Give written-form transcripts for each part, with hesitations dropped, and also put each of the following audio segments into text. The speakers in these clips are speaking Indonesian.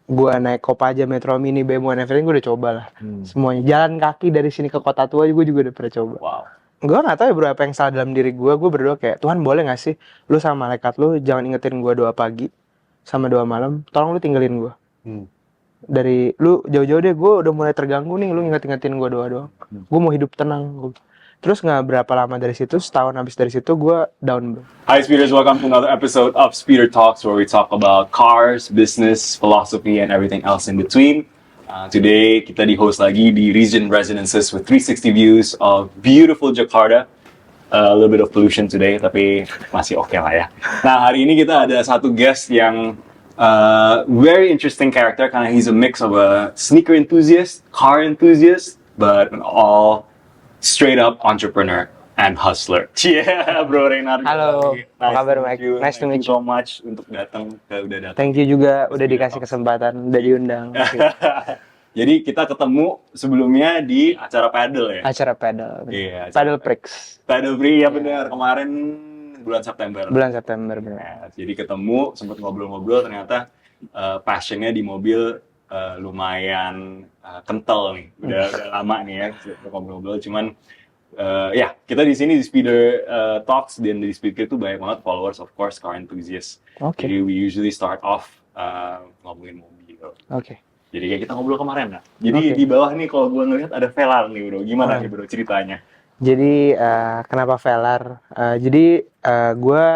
Gua naik Kopaja, Metro Mini, BMW, everything gue udah coba lah. Semuanya. Jalan kaki dari sini ke Kota Tua gue juga udah pernah coba. Wow. Gue gak tahu ya bro apa yang salah dalam diri gue berdoa kayak, Tuhan boleh gak sih lu sama malaikat lu jangan ingetin gue doa pagi sama doa malam, tolong lu tinggalin gue. Dari lu jauh-jauh deh, gue udah mulai terganggu nih lu inget-ingetin gue doa doang. Gue mau hidup tenang. Terus gak berapa lama dari situ, setahun habis dari situ gue down bro. Hi Speeders, welcome to another episode of Speeder Talks where we talk about cars, business, philosophy, and everything else in between. Today kita di-host lagi di Region Residences with 360 views of beautiful Jakarta. A little bit of pollution today, tapi masih oke lah ya. Nah, hari ini kita ada satu guest yang very interesting character karena he's a mix of a sneaker enthusiast, car enthusiast, but an all straight up entrepreneur and hustler. Yeah, Bro Reynard. Halo, apa kabar Mike? Nice to meet you. So much untuk datang, udah datang. Thank you juga udah dikasih kesempatan, udah diundang. Jadi kita ketemu sebelumnya di acara paddle ya? Acara paddle. Iya. Paddle Prix. Paddle Prix ya benar, kemarin bulan September. Bulan September benar. Nah, jadi ketemu, sempat ngobrol-ngobrol, ternyata passionnya di mobil lumayan kental nih. Udah lama nih ya ngobrol-ngobrol. Cuman ya kita di sini di Speeder Talks dan di Speeder itu banyak banget followers, of course, car enthusiasts. Oke. Jadi we usually start off ngomongin mobil. Oke. Jadi kayak kita ngobrol kemarin lah. Jadi di bawah nih kalau gue ngeliat ada Velar nih bro. Gimana nih bro ceritanya? Jadi kenapa Velar? Jadi gue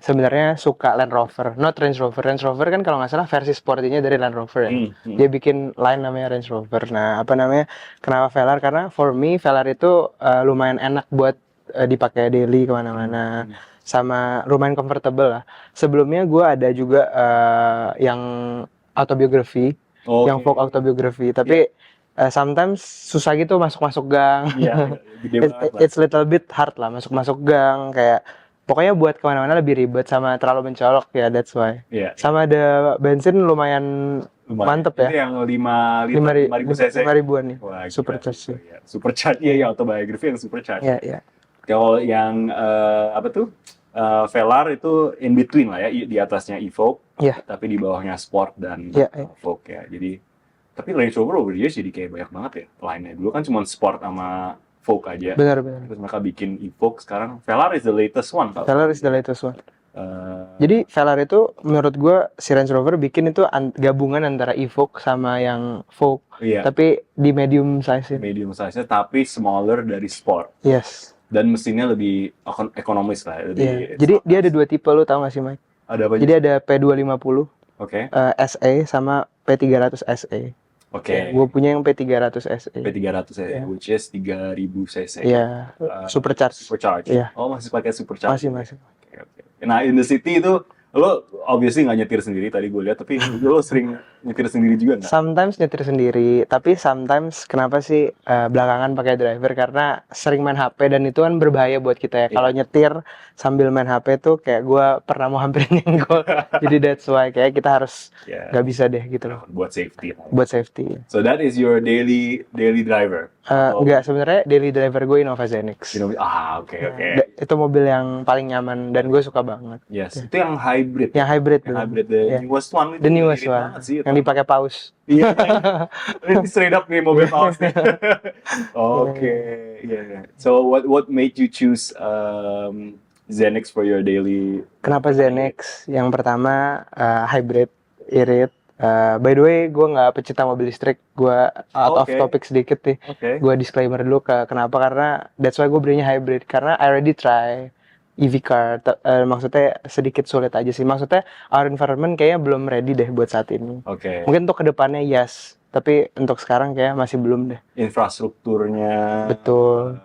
sebenarnya suka Land Rover, not Range Rover. Range Rover kan kalau nggak salah versi sportinya dari Land Rover ya. Dia bikin line namanya Range Rover. Nah apa namanya? Kenapa Velar? Karena for me Velar itu lumayan enak buat dipakai daily kemana-mana. Sama lumayan comfortable lah. Sebelumnya gue ada juga yang autobiografi. Yang folk autobiografi, tapi sometimes susah gitu masuk gang. Iya, It's little bit hard lah masuk gang kayak pokoknya buat kemana-mana lebih ribet sama terlalu mencolok ya, that's why. Iya. Sama ada bensin lumayan mantep ya. Itu yang 5.000 cc. 5.000-an nih. Wah, Supercharge sih. Supercharge ya, autobiografi yang supercharge. Iya. Kalau yang apa tuh? Velar itu in between lah ya, di atasnya Evoque, tapi di bawahnya Sport dan Vogue ya. Jadi, tapi Range Rover over the years jadi kayak banyak banget ya line-nya. Dulu kan cuma Sport sama Vogue aja. Benar. Terus mereka bikin Evoque, sekarang Velar is the latest one. Velar is the latest one. Jadi Velar itu menurut gue si Range Rover bikin itu gabungan antara Evoque sama yang Vogue, tapi di medium size. Medium size-nya tapi smaller dari Sport. Yes. Dan mesinnya lebih ekonomis lah. Jadi dia ada dua tipe, lo tau gak sih Mike? Ada apa? Jadi ada P250 SE sama P300 SE. Oke. Gue punya yang P300 SE. P300 ya, which is 3.000 cc. Iya, supercharge. Iya. Oh, masih pakai supercharge. Masih. Okay. Nah, in the city itu lo obviously nggak nyetir sendiri tadi gue lihat, tapi lo sering nyetir sendiri juga nggak? Sometimes nyetir sendiri, tapi sometimes kenapa sih belakangan pakai driver karena sering main HP dan itu kan berbahaya buat kita ya. Kalau nyetir sambil main HP tuh kayak gue pernah mau hampir nyenggol. Jadi that's why kayak kita harus nggak bisa deh gitu loh. Buat safety. Buat safety. So that is your daily driver? Enggak, sebenarnya daily driver gue Innova Zenix. Oke. Itu mobil yang paling nyaman dan gue suka banget. Yes, itu yang hybrid. Yang hybrid, the newest one. The newest one. Yang dipakai paus. Iya. Ini straight up nih mobil paus nih. Oke. Yeah. So what made you choose Zenix for your daily? Kenapa Zenix? Yang pertama hybrid, irit. By the way, gue nggak pecinta mobil listrik. Gue out of topic sedikit nih. Gue disclaimer dulu kenapa, karena that's why gue belinya hybrid. Karena I already try EV car. Maksudnya sedikit sulit aja sih. Maksudnya our environment kayaknya belum ready deh buat saat ini. Mungkin untuk kedepannya yes, tapi untuk sekarang kayak masih belum deh. Infrastrukturnya. Betul.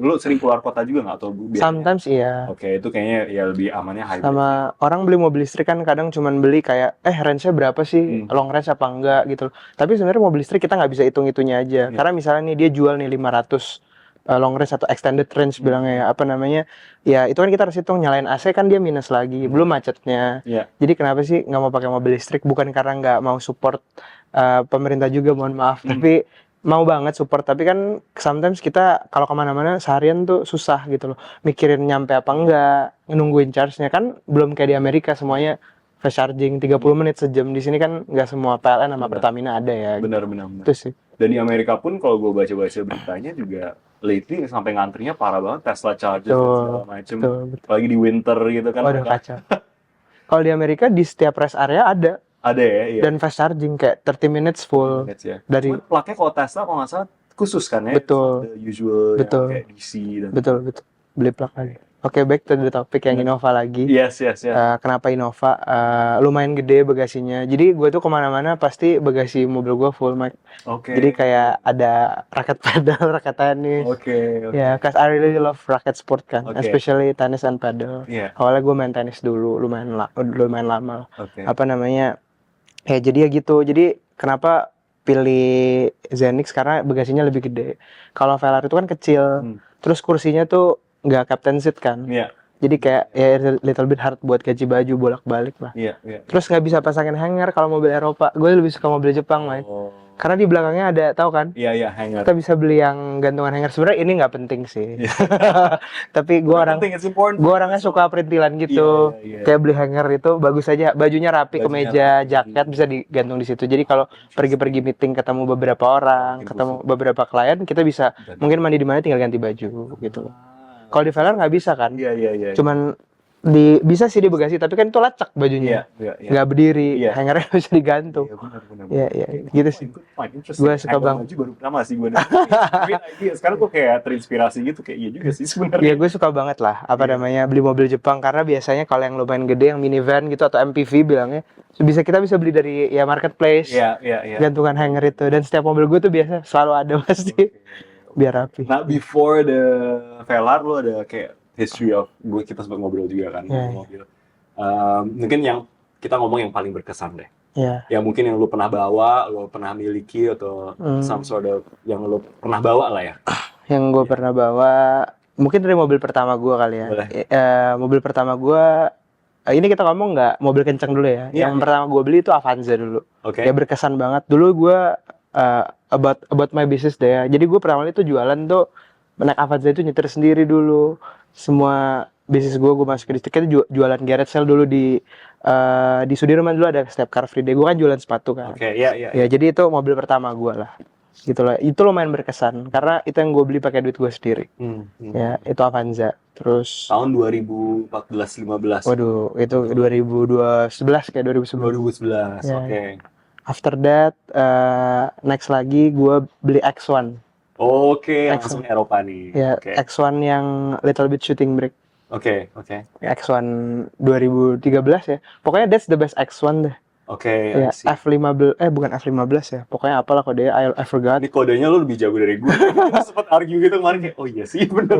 Lu sering keluar kota juga nggak atau biasanya? Sometimes iya. Oke, itu kayaknya ya lebih amannya hybrid. Sama orang beli mobil listrik kan kadang cuman beli kayak range-nya berapa sih, long range apa enggak gitu. Tapi sebenarnya mobil listrik kita nggak bisa hitung-hitungnya aja. Karena misalnya nih dia jual nih 500 long range atau extended range bilangnya ya, apa namanya, ya itu kan kita harus hitung nyalain AC kan dia minus lagi, belum macetnya. Jadi kenapa sih nggak mau pakai mobil listrik? Bukan karena nggak mau support pemerintah juga, mohon maaf, tapi mau banget support, tapi kan sometimes kita kalau kemana-mana seharian tuh susah gitu loh, mikirin nyampe apa enggak, nungguin charge-nya kan belum kayak di Amerika semuanya fast charging 30 menit sejam. Di sini kan nggak semua PLN sama Benar. Pertamina ada ya. Benar. Itu sih. Dan di Amerika pun kalau gue baca-baca beritanya juga lately sampai ngantrinya parah banget Tesla charger dan segala macem. Betul. Apalagi di winter gitu kan. Waduh, kacau. Kalau di Amerika di setiap rest area ada Ada ya, iya. dan fast charging kayak 30 minutes full. Ya. Dari Cuman plaknya kalau Tesla kalau nggak salah khusus kan ya. Betul. The usual Betul. yang kayak DC dan betul. Beli plug lagi. Oke, back to the topik yang Innova lagi. Yes. Kenapa Innova? Lumayan gede bagasinya. Jadi gue tuh kemana-mana pasti bagasi mobil gue full mic. Oke. Jadi kayak ada raket pedal, raket tenis. Oke. Ya, cause I really love racket sport kan, Oke. especially tenis and paddle. Iya. Awalnya gue main tenis dulu, lumayan lama. Oke. Apa namanya? Ya jadi ya gitu. Jadi kenapa pilih Zenix karena bagasinya lebih gede. Kalau Velar itu kan kecil, terus kursinya tuh nggak captain seat kan. Iya. Jadi kayak ya little bit hard buat gaji baju bolak-balik lah. Iya. Terus nggak bisa pasangin hanger kalau mobil Eropa. Gue lebih suka mobil Jepang, Mike. Oh. Karena di belakangnya ada, tahu kan? Iya, hanger. Kita bisa beli yang gantungan hanger. Sebenarnya ini nggak penting sih. Iya. Tapi gue It's important. gue orangnya suka perintilan gitu. Iya. Kayak beli hanger itu bagus aja. Bajunya rapi, Bajunya kemeja, rapi. jaket bisa digantung di situ. Jadi kalau pergi-pergi meeting ketemu beberapa orang, Makin ketemu beberapa klien, kita bisa mungkin mandi di mana tinggal ganti baju gitu. Kalau di Velar nggak bisa kan? Iya. Cuman bisa sih di bagasi, tapi kan itu lacak bajunya. Iya. Nggak berdiri, Iya. hangernya bisa digantung. Benar. Iya, gitu sih. Gua suka banget. Baju baru pertama sih gue. Tapi sekarang tuh kayak terinspirasi gitu, kayak iya juga sih sebenarnya. Iya, gue suka banget lah namanya beli mobil Jepang, karena biasanya kalau yang lumayan gede, yang minivan gitu atau MPV bilangnya, kita bisa beli dari ya marketplace. Iya. Gantungan hanger itu, dan setiap mobil gue tuh biasa selalu ada pasti. Biar rapi. Nah, before the Velar lu ada kayak history of kita sempat ngobrol juga kan mobil. Mungkin yang kita ngomong yang paling berkesan deh. Iya. Ya mungkin yang lu pernah bawa, lu pernah miliki atau some sort of yang lu pernah bawa lah ya. Yang gue pernah bawa mungkin dari mobil pertama gue kali ya. Boleh. Mobil pertama gue ini kita ngomong nggak mobil kenceng dulu ya. Yang pertama gue beli itu Avanza dulu. Oke. Ya berkesan banget. Dulu gue about my business deh ya. Jadi gue pertama kali itu jualan tuh naik Avanza itu nyetir sendiri dulu. Semua bisnis gue masukin di situ. Kita jualan garage sale dulu di Sudirman dulu, ada setiap Car Free Day. Gue kan jualan sepatu kan. Oke, iya. Ya jadi itu mobil pertama gue lah. Gitu lah. Itu lumayan berkesan karena itu yang gue beli pakai duit gue sendiri. Ya, itu Avanza. Terus tahun 2014-15. waduh, itu 2011 kayak 2011. 2011. Ya. Oke. After that, next lagi gue beli X1. Oke, langsung Eropa nih. Ya, Oke. X1 yang little bit shooting brake. Oke. X1 2013 ya. Pokoknya that's the best X1 deh. Oke, Ya, I see. F15 bukan F15 ya. Pokoknya apalah kodenya, I forgot. Ini kodenya lu lebih jago dari gue. Kita sempat argue gitu kemarin kayak, oh iya sih, bener.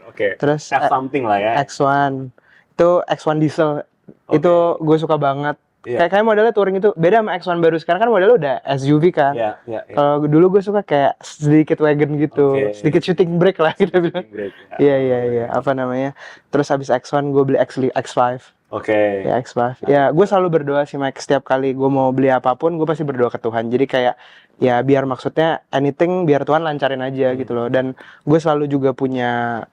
Oke. Terus F something lah ya. X1 itu X1 diesel. Oke. Itu gue suka banget. Iya. Kayak modelnya touring itu beda sama X1 baru. Sekarang kan modelnya udah SUV kan. Iya. Kalau dulu gue suka kayak sedikit wagon gitu, Oke. sedikit shooting brake lah kita bilang. Great, ya. Iya. Apa namanya? Terus habis X1 gue beli X5. Oke. Ya X5. Ya gue selalu berdoa sih Mike, setiap kali gue mau beli apapun gue pasti berdoa ke Tuhan. Jadi kayak ya biar maksudnya anything biar Tuhan lancarin aja gitu loh. Dan gue selalu juga punya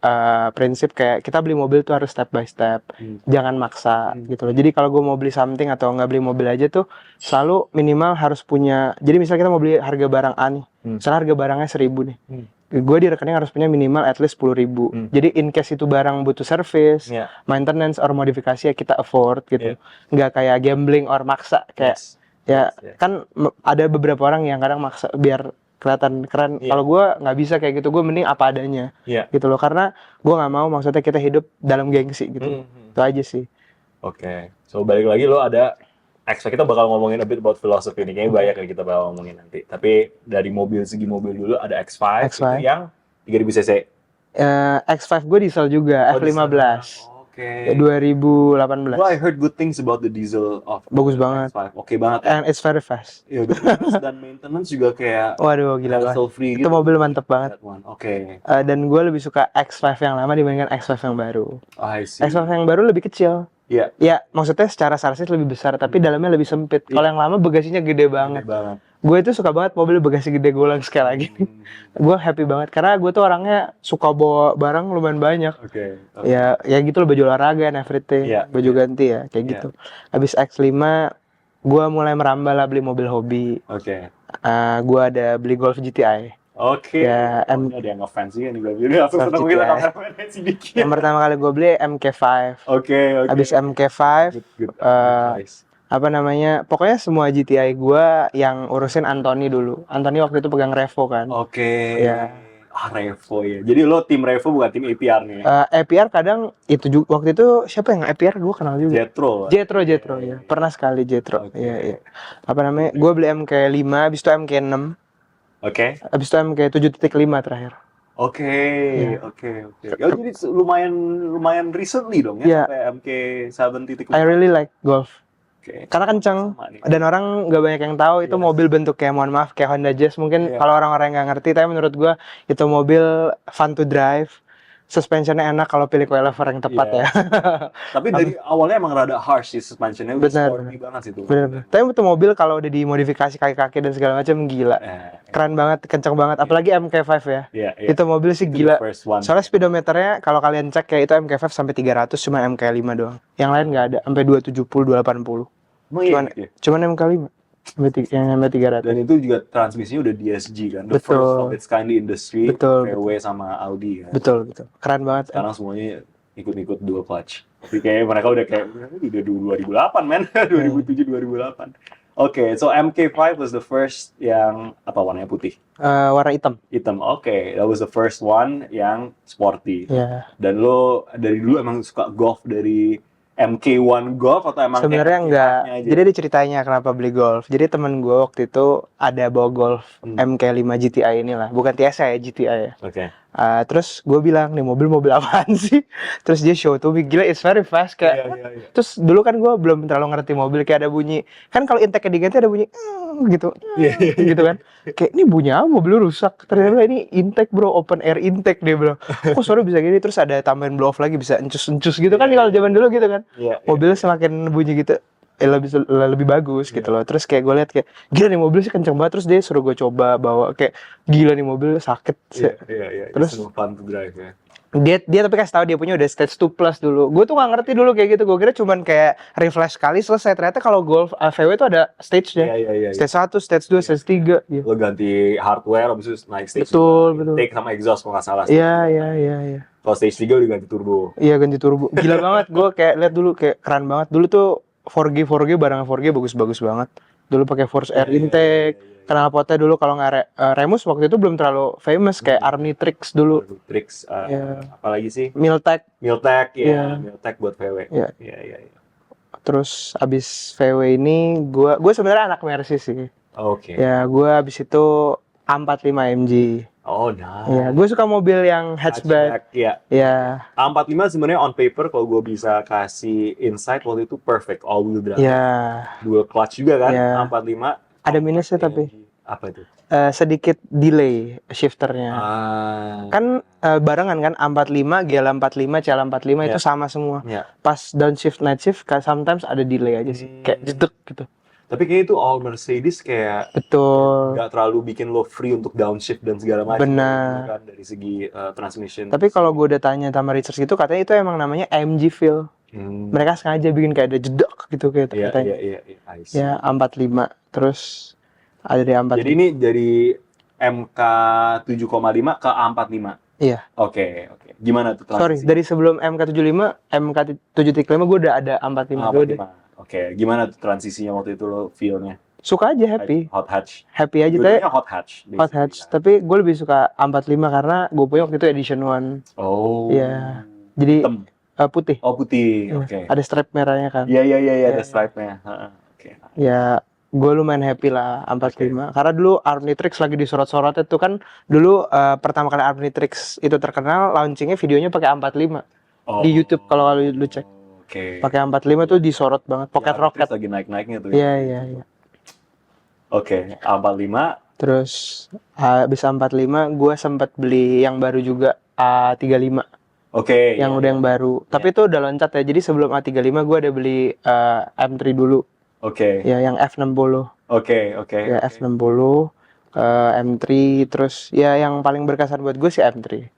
prinsip kayak kita beli mobil tuh harus step by step, jangan maksa gitu loh. Jadi kalau gue mau beli something atau nggak beli mobil aja tuh selalu minimal harus punya. Jadi misalnya kita mau beli harga barang A nih, misalnya harga barangnya 1.000 nih. Gue di rekening harus punya minimal at least 10.000. Jadi in case itu barang butuh service, maintenance or modifikasi ya kita afford gitu. Nggak kayak gambling or maksa kayak kan ada beberapa orang yang kadang maksa biar kelihatan keren. Kalau gue nggak bisa kayak gitu, gue mending apa adanya gitu loh. Karena gue nggak mau maksudnya kita hidup dalam gengsi gitu. Itu aja sih. Oke. So balik lagi lo ada X5, kita bakal ngomongin a bit about philosophy ini, kayaknya banyak yang kita bakal ngomongin nanti. Tapi dari segi mobil dulu ada X5. Itu yang 3000 cc. X5 gue diesel juga, F15. Oke. 2018. Well, I heard good things about the diesel of Bagus banget. X5. Oke banget. And it's very fast. Iya, dan maintenance juga kayak Waduh, gila banget. hassle free Itu gitu. mobil mantep banget. Oke. Dan gue lebih suka X5 yang lama dibandingkan X5 yang baru. I see. X5 yang baru lebih kecil. Iya. Ya, maksudnya secara chassis lebih besar, tapi dalamnya lebih sempit. Kalau yang lama bagasinya gede banget. banget. Gue itu suka banget mobil bagasi gede, gue ulang sekali lagi. Gue happy banget karena gue tuh orangnya suka bawa barang lumayan banyak. Oke. Ya gitu loh, baju olahraga and everything, Iya, baju ganti ya, kayak Iya. gitu. Habis X5, gue mulai merambah lah beli mobil hobi. Oke. Gue ada beli Golf GTI. Oke. Ya, Ini ada yang ngefans juga nih gue. Ini langsung Golf ketemu kita GTI. kameramen sedikit. Yang pertama kali gue beli MK5. Oke. Habis MK5, Good choice. apa namanya? Pokoknya semua GTI gue yang urusin Anthony dulu. Anthony waktu itu pegang Revo kan. Oke. Ya. Revo ya. Jadi lo tim Revo bukan tim APR nih. APR kadang itu juga waktu itu siapa yang APR gue kenal juga. Jetro. Ya. Pernah sekali Jetro. Oke. Iya. Apa namanya? Gue beli MK5, habis itu MK6. Oke. Habis itu MK7.5 terakhir. Oke. Iya. Oh, jadi lumayan recently dong ya Iya. sampai MK7.5. I really like Golf. Oke. Karena kenceng Sama nih. dan orang nggak banyak yang tahu itu Yes. mobil bentuknya, mohon maaf, kayak Honda Jazz. Mungkin Iya. kalau orang-orang nggak ngerti, tapi menurut gue itu mobil fun to drive. Suspensionnya enak kalau pilih coilover yang tepat Iya. ya. Tapi dari awalnya emang rada harsh sih suspensionnya. Benar, Sporty banget sih tuh. Bener. Tapi itu mobil kalau udah dimodifikasi kaki-kaki dan segala macam gila. Keren banget, kenceng banget. Apalagi MK5 ya. Iya. Itu mobil sih Itu gila. the first one. Soalnya speedometernya kalau kalian cek ya itu MK5 sampai 300, cuma MK5 doang. Yang lain nggak ada, sampai 270, 280. Emang iya Cuman gitu ya? cuman MK5 sampai 300. Dan itu juga transmisinya udah DSG kan. The Betul. first of its kind di industry. Betul, VW sama Audi kan. Betul. Keren banget. Sekarang semuanya ikut-ikut dual clutch. Tapi kayak mereka udah udah 2008 men. 2007 2008. Oke, so MK5 was the first yang apa warnanya putih. Warna hitam. Hitam. Oke, that was the first one yang sporty. Ya. Dan lo dari dulu emang suka golf dari MK1 Golf atau emang Sebenarnya kayak enggak. aja? Jadi ada ceritanya kenapa beli Golf. Jadi temen gue waktu itu ada bawa Golf MK5 GTI inilah, bukan TSI ya, GTI ya. Oke. Terus gue bilang, nih mobil apaan sih? Terus dia show tuh, gila, it's very fast kayak. Iya. Terus dulu kan gue belum terlalu ngerti mobil, kayak ada bunyi. Kan kalau intake diganti ada bunyi gitu. Gitu kan. Kayak ini bunyi apa, mobil lu rusak. Ternyata ini intake bro, open air intake, dia bilang. Kok suara bisa gini? Terus ada tambahan blow off lagi, bisa encus-encus gitu kan kalau zaman dulu gitu kan. Iya. Mobilnya semakin bunyi gitu lebih bagus gitu loh. Terus kayak gue lihat kayak gila nih mobil sih kenceng banget. Terus dia suruh gue coba bawa, kayak gila nih mobil sakit. Iya. Terus It's fun to drive ya. dia tapi kasih tahu dia punya udah stage 2 plus dulu. Gue tuh nggak ngerti dulu kayak gitu. Gue kira cuman kayak refresh sekali selesai. Ternyata kalau Golf VW itu ada stage-nya. Iya. Stage 1, stage 2, stage 3 gitu. Lo ganti hardware, abis itu naik stage. Betul. Intake sama exhaust kalau nggak salah. Iya. Kalau stage 3 udah ganti turbo. Iya, ganti turbo. Gila banget. Gue kayak lihat dulu kayak keren banget. Dulu tuh 4G barang 4G bagus-bagus banget. Dulu pakai force air intake. Knalpotnya dulu kalau nggak Remus waktu itu belum terlalu famous, kayak Armnitrix dulu. Trix, Iya. apalagi sih? Miltech. Miltech Iya. Miltech buat VW. Iya. Iya. Terus abis VW ini gue sebenarnya anak Mercy sih. Oke. Ya gue abis itu A45 AMG. Oh, nice. Ya gue suka mobil yang hatchback. Iya. Ya. A45 sebenarnya on paper kalau gue bisa kasih insight waktu itu perfect all wheel drive. Ya. Dual clutch juga kan? Iya. A45. Ada minusnya tapi. Apa itu? Sedikit delay shifternya. Kan barengan kan A45, GL45, CL45 itu sama semua. Iya. Pas downshift night shift sometimes ada delay aja sih. Kayak jedek gitu. Tapi kayaknya itu all Mercedes kayak Betul. nggak terlalu bikin lo free untuk downshift dan segala macam. Benar. Kan, dari segi transmission. Tapi kalau gue udah tanya sama Richard gitu, katanya itu emang namanya AMG feel. Mereka sengaja bikin kayak ada jedek gitu kayak katanya. Iya. I see. Ya A45. Terus ada di A45. Jadi ini dari MK 7,5 ke A45. Iya. Oke. Gimana tuh transisi? Sorry, dari sebelum MK75, MK7.5 gue udah ada A45. Gue udah Oke, gimana tuh transisinya waktu itu lo feel-nya? suka aja, happy. Hot hatch. Happy aja. Tapi Dulunya hot hatch. hot hatch. Tapi gue lebih suka A45 karena gue punya waktu itu edition 1. Oh. Iya. Jadi Hitam. putih. Oh, putih. Iya. Oke. Ada stripe merahnya kan. Iya, ada stripe-nya. Oke. Ya, gue lumayan happy lah A45. Karena dulu Armnitrix lagi disorot-sorotnya tuh kan. Dulu pertama kali Armnitrix itu terkenal, launchingnya videonya pakai A45 di YouTube kalau lu cek. Oke. Pakai A45 tuh disorot banget, Pocket Ya, Rocket. lagi naik-naiknya tuh. Iya. Oke, A45. Terus habis A45 gue sempat beli yang baru juga A35. Oke. yang iya, udah iya. yang baru. Tapi itu udah loncat ya. Jadi sebelum A35 gue ada beli M3 dulu. Oke. Ya yang F60. Oke. Ya F60, M3, terus ya yang paling berkesan buat gue sih M3.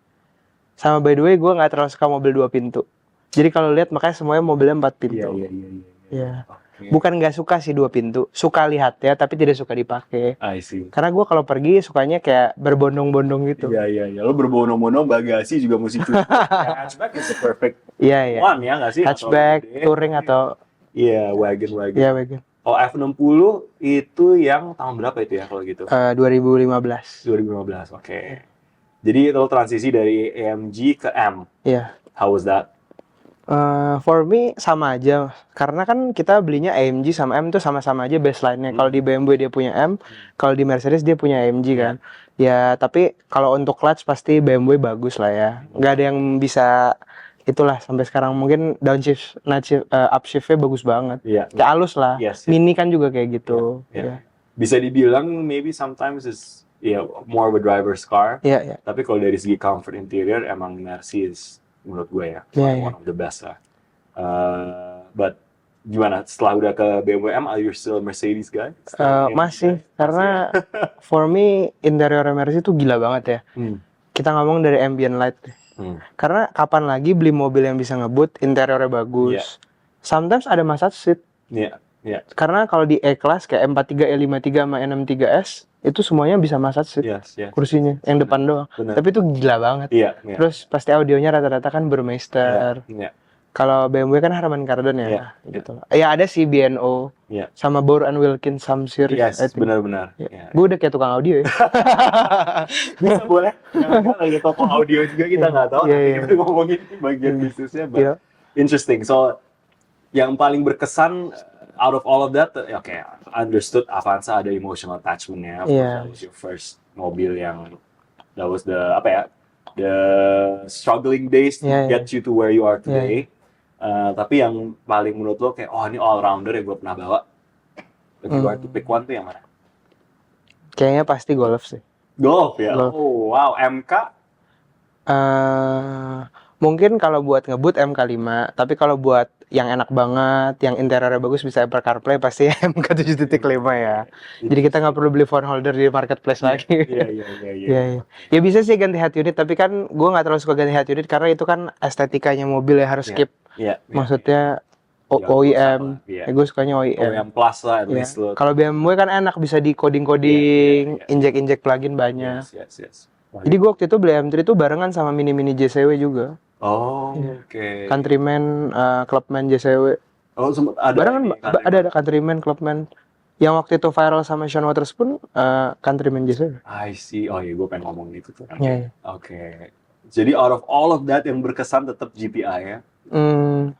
Sama by the way gue nggak terlalu suka mobil 2 pintu. Jadi kalau lihat makanya semuanya mobilnya 4 pintu. Iya. Ya. Oke. Bukan nggak suka sih 2 pintu, suka lihat ya tapi tidak suka dipakai. I see. Karena gue kalau pergi sukanya kayak berbondong-bondong gitu. Iya. Lo berbondong-bondong bagasi juga mesti cuci. Yang hatchback is the perfect Iya. one ya nggak sih? Hatchback, touring atau Iya, wagon. ya wagon. Oh, F60 itu yang tahun berapa itu ya kalau gitu? 2015. 2015, oke. Jadi itu transisi dari AMG ke M. Iya. How was that? For me sama aja, karena kan kita belinya AMG sama M tuh sama-sama aja baseline-nya. Kalau di BMW dia punya M, kalau di Mercedes dia punya AMG kan. Ya tapi kalau untuk clutch pasti BMW bagus lah ya. Nggak ada yang bisa itulah sampai sekarang. Mungkin downshift, upshift-nya bagus banget. Iya. Kayak halus lah. Yes. Mini kan juga kayak gitu. Iya. Bisa dibilang maybe sometimes is more of a driver's car. Iya. Tapi kalau dari segi comfort interior emang Mercedes menurut gue ya one of the best lah. But gimana setelah udah ke BMW M, are you still a Mercedes guy? Masih, karena for me interior Mercedes itu gila banget ya. Kita ngomong dari ambient light deh. Karena kapan lagi beli mobil yang bisa ngebut, interiornya bagus. Sometimes ada massage seat. Iya. Karena kalau di E-Class kayak M43, E53 sama E63S itu semuanya bisa massage seat. Kursinya yang depan doang. Bener. Tapi itu gila banget. Iya. Terus pasti audionya rata-rata kan Burmeister. Iya. Kalau BMW kan Harman Kardon ya. Gitu. Ya ada sih B&O. Sama Bauer & Wilkins some series. Yes, benar-benar. Gue udah kayak tukang audio ya. Bisa boleh. Jangan lagi toko audio juga kita nggak tahu. Kita ngomongin bagian bisnisnya. But interesting. So yang paling berkesan out of all of that, understood Avanza ada emotional attachment-nya. That was your first mobil yang that was the struggling days to get you to where you are today. Tapi yang paling menurut lo kayak ini all rounder yang gue pernah bawa. If you are to pick one tuh yang mana? Kayaknya pasti Golf sih. Golf ya. Golf. Oh wow, MK? Mungkin kalau buat ngebut MK5, tapi kalau buat yang enak banget, yang interiornya bagus bisa Apple CarPlay pasti MK7.5 ya. Jadi kita nggak perlu beli phone holder di marketplace lagi. Iya. Ya bisa sih ganti head unit, tapi kan gue nggak terlalu suka ganti head unit karena itu kan estetikanya mobil ya harus skip. Maksudnya OEM, gue sukanya OEM. OEM plus lah, at least lo. Kalau BMW kan enak bisa di coding, injek banyak. Yes. Jadi gue waktu itu beli M3 itu barengan sama mini JCW juga. Oh, oke. Countryman, Clubman JCW. Oh, ada. Barengan ada Countryman, Clubman. Yang waktu itu viral sama Sean Waters pun Countryman JCW. I see. Oh iya, gue pengen ngomong itu tuh. Oke. Jadi out of all of that yang berkesan tetap GTI ya?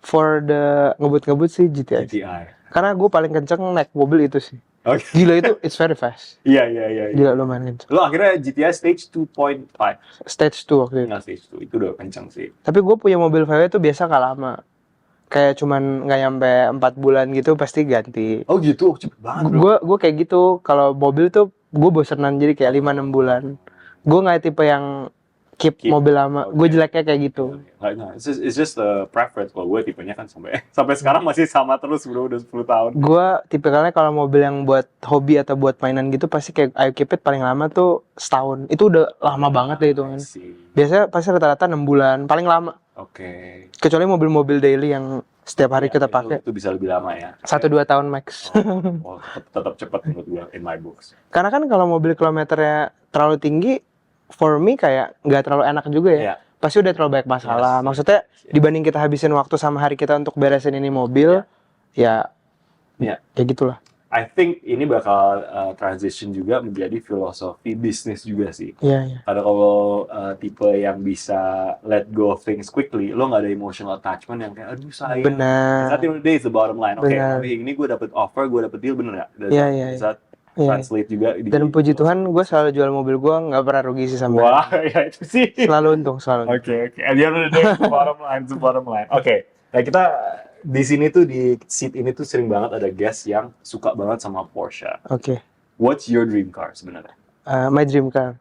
For the ngebut sih GTI. Karena gue paling kenceng naik mobil itu sih. Gila itu, it's very fast. Iya. Gila lumayan kenceng. Lo akhirnya GTI stage 2.5? Stage 2 waktu itu. Nggak stage 2, itu udah kenceng sih. Tapi gue punya mobil VW itu biasa gak lama. Kayak cuman nggak nyampe 4 bulan gitu pasti ganti. Oh gitu, cepet banget bro. Gue kayak gitu, kalau mobil tuh gue bosenan jadi kayak 5-6 bulan. Gue nggak tipe yang keep mobil lama. Gue jeleknya kayak gitu. Nah, it's just a preference. Kalau gue tipenya kan sampai sekarang masih sama terus bro, udah 10 tahun. Gue tipikalnya kalau mobil yang buat hobi atau buat mainan gitu pasti kayak I keep it paling lama tuh setahun. Itu udah lama banget deh itu kan. Biasanya pasti rata-rata 6 bulan paling lama. Oke. Kecuali mobil-mobil daily yang setiap hari kita pakai. Itu bisa lebih lama ya. 1-2 tahun max. Tetap cepat menurut gue in my books. Karena kan kalau mobil kilometernya terlalu tinggi, for me kayak nggak terlalu enak juga ya. Pasti udah terlalu banyak masalah. Maksudnya dibanding kita habisin waktu sama hari kita untuk beresin ini mobil, ya gitulah. I think ini bakal transition juga menjadi filosofi bisnis juga sih. Iya. Karena kalau tipe yang bisa let go of things quickly, lo nggak ada emotional attachment yang kayak aduh sayang. Benar. At the end of the day is the bottom line. Oke, ini gue dapet offer, gue dapet deal, bener nggak? Iya. Translate juga. Dan puji Tuhan, gue selalu jual mobil gue nggak pernah rugi sih sampai. Wah, ya itu sih. Selalu untung, selalu. Oke. At the end of the day, it's the bottom line. Oke. Nah kita di sini tuh di seat ini tuh sering banget ada guest yang suka banget sama Porsche. Oke. What's your dream car sebenarnya? My dream car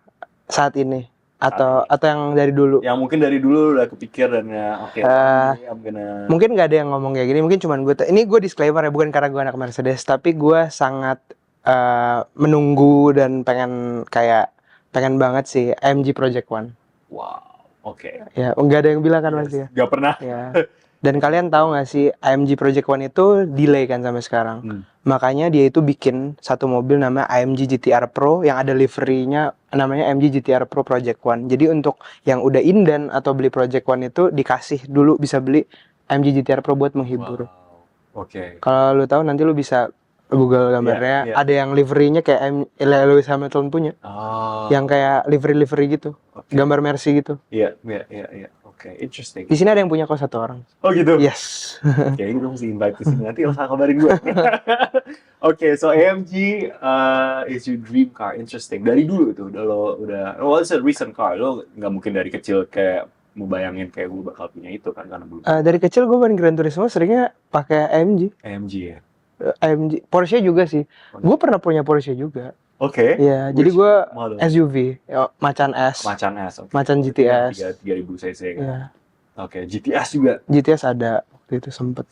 saat ini atau yang dari dulu? Yang mungkin dari dulu udah kepikir dan oke, I'm gonna... Mungkin nggak ada yang ngomong kayak gini, mungkin cuman gue. Ini gue disclaimer ya, bukan karena gue anak Mercedes, tapi gue sangat menunggu dan pengen banget sih AMG Project One. Wow, oke. Ya, nggak ada yang bilang kan pasti ya. Gak pernah. Ya. Dan kalian tahu nggak sih AMG Project One itu delay kan sampai sekarang. Makanya dia itu bikin satu mobil namanya AMG GTR Pro yang ada liverynya namanya AMG GTR Pro Project One. Jadi untuk yang udah inden atau beli Project One itu dikasih dulu bisa beli AMG GTR Pro buat menghibur. Wow. Oke. Kalau lu tahu nanti lu bisa Google gambarnya. Ada yang liverynya kayak Lewis Hamilton punya. Yang kayak livery gitu. Gambar Mercy gitu. Iya. Oke, interesting. Di sini ada yang punya kok satu orang. Oh gitu? Yes. Kayaknya gue mesti invite ke sini nanti lo kabarin gue. Oke, so AMG is your dream car. Interesting. Dari dulu tuh it's a recent car. Lo nggak mungkin dari kecil kayak mau bayangin kayak gue bakal punya itu kan karena belum. Dari kecil gue main Gran Turismo seringnya pakai AMG. AMG ya. AMG, Porsche juga sih. Gue pernah punya Porsche juga. Oke. Iya, jadi gue SUV, Macan S. Macan S. Okay. Macan GTS. 3000 cc kan. Iya. Oke, GTS juga. GTS ada waktu itu sempet.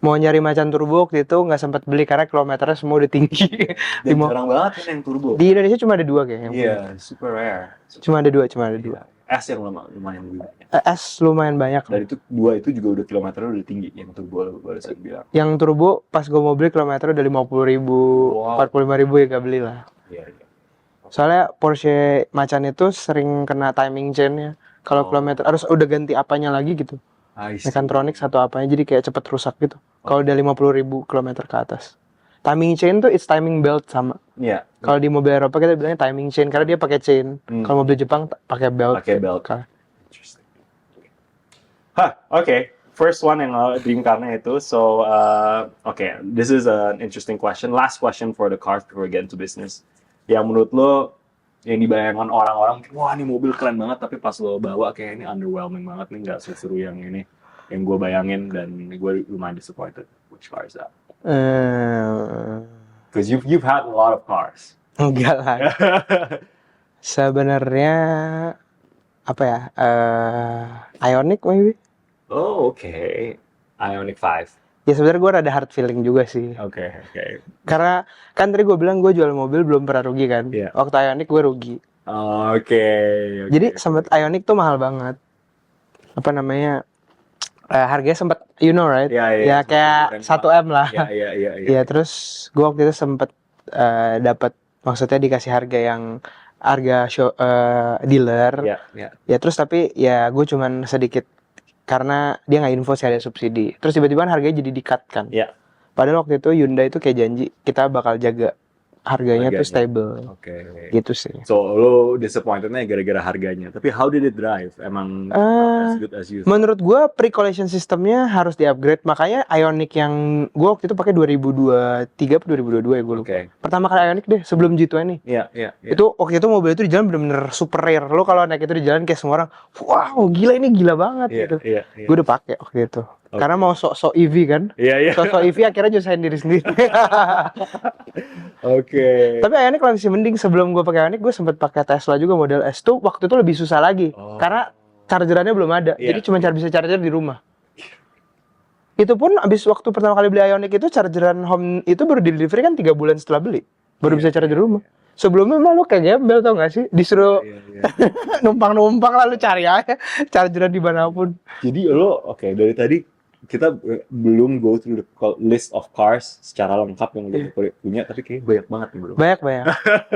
Mau nyari Macan turbo waktu itu nggak sempet beli karena kilometernya semua udah tinggi. Dan jarang banget kan yang turbo. Di Indonesia cuma ada 2 kayaknya. Iya, super rare. Cuma ada 2. S yang lumayan lebih banyak. S lumayan banyak. Dan itu 2 itu juga udah kilometernya udah tinggi yang turbo barusan bilang. Yang turbo pas gue mau beli kilometer udah 50.000, 45.000 ya gak beli lah. Iya. Soalnya Porsche Macan itu sering kena timing chain-nya. Kalau kilometer harus udah ganti apanya lagi gitu. Mechatronics atau apanya jadi kayak cepet rusak gitu. Kalau udah 50.000 kilometer ke atas. Timing chain tuh it's timing belt sama. Iya. Kalau di mobil Eropa kita bilangnya timing chain karena dia pakai chain. Kalau mobil Jepang pakai belt. Interesting. Okay. First one yang dream car-nya itu. So, this is an interesting question. Last question for the cars before we get into business. Yang menurut lo yang dibayangkan orang-orang, wah ini mobil keren banget, tapi pas lo bawa kayak ini underwhelming banget nih, nggak seseru yang ini yang gue bayangin dan gue lumayan disappointed. Which car is that? Because you've had a lot of cars. Enggak lah. Sebenarnya apa ya? Ioniq maybe. Oh, okay. Ioniq 5. Ya sebenarnya gue rada hard feeling juga sih. Oke. Karena kan tadi gue bilang gue jual mobil belum pernah rugi kan. Yeah. Waktu Ioniq gue rugi. Oke. Jadi sempat Ioniq tuh mahal banget. Apa namanya? Harganya sempat, you know right? Ya kayak 1M lah. Iya. Ya terus gue waktu itu sempat dapat, maksudnya dikasih harga dealer. Iya. Ya terus tapi ya gue cuman sedikit karena dia nggak info sih ada subsidi. Terus tiba-tiba harganya jadi di-cut kan. Iya. Padahal waktu itu Hyundai itu kayak janji kita bakal jaga harganya tuh stable. Oke. Gitu sih. So lo disappointednya gara-gara harganya. Tapi how did it drive? Emang as good as you? Menurut gua pre-collision sistemnya harus di-upgrade. Makanya Ioniq yang gua waktu itu pakai 2023 atau 2022 ya gua lupa. Pertama kali Ioniq deh sebelum G20. Iya. Itu waktu itu mobil itu di jalan bener-bener super rare. Lo kalau naik itu di jalan kayak semua orang, wow gila ini gila banget gitu. Iya. Gue udah pakai waktu itu. Karena mau sok-sok EV kan. Iya. Sok-sok EV akhirnya nyusahin diri sendiri. Oke. Tapi Ioniq masih mending. Sebelum gue pakai Ioniq gue sempat pakai Tesla juga model S tuh waktu itu lebih susah lagi. Karena chargerannya belum ada. Jadi cuma bisa charger di rumah. Itu pun abis waktu pertama kali beli Ioniq itu chargeran home itu baru di delivery kan 3 bulan setelah beli. Baru bisa charger di rumah. Sebelumnya emang lu kayak gembel tau gak sih? Disuruh numpang-numpang lalu cari aja chargeran dimanapun. Jadi lo dari tadi kita belum go through the list of cars secara lengkap yang udah punya, tapi kayaknya banyak banget nih bro. Banyak.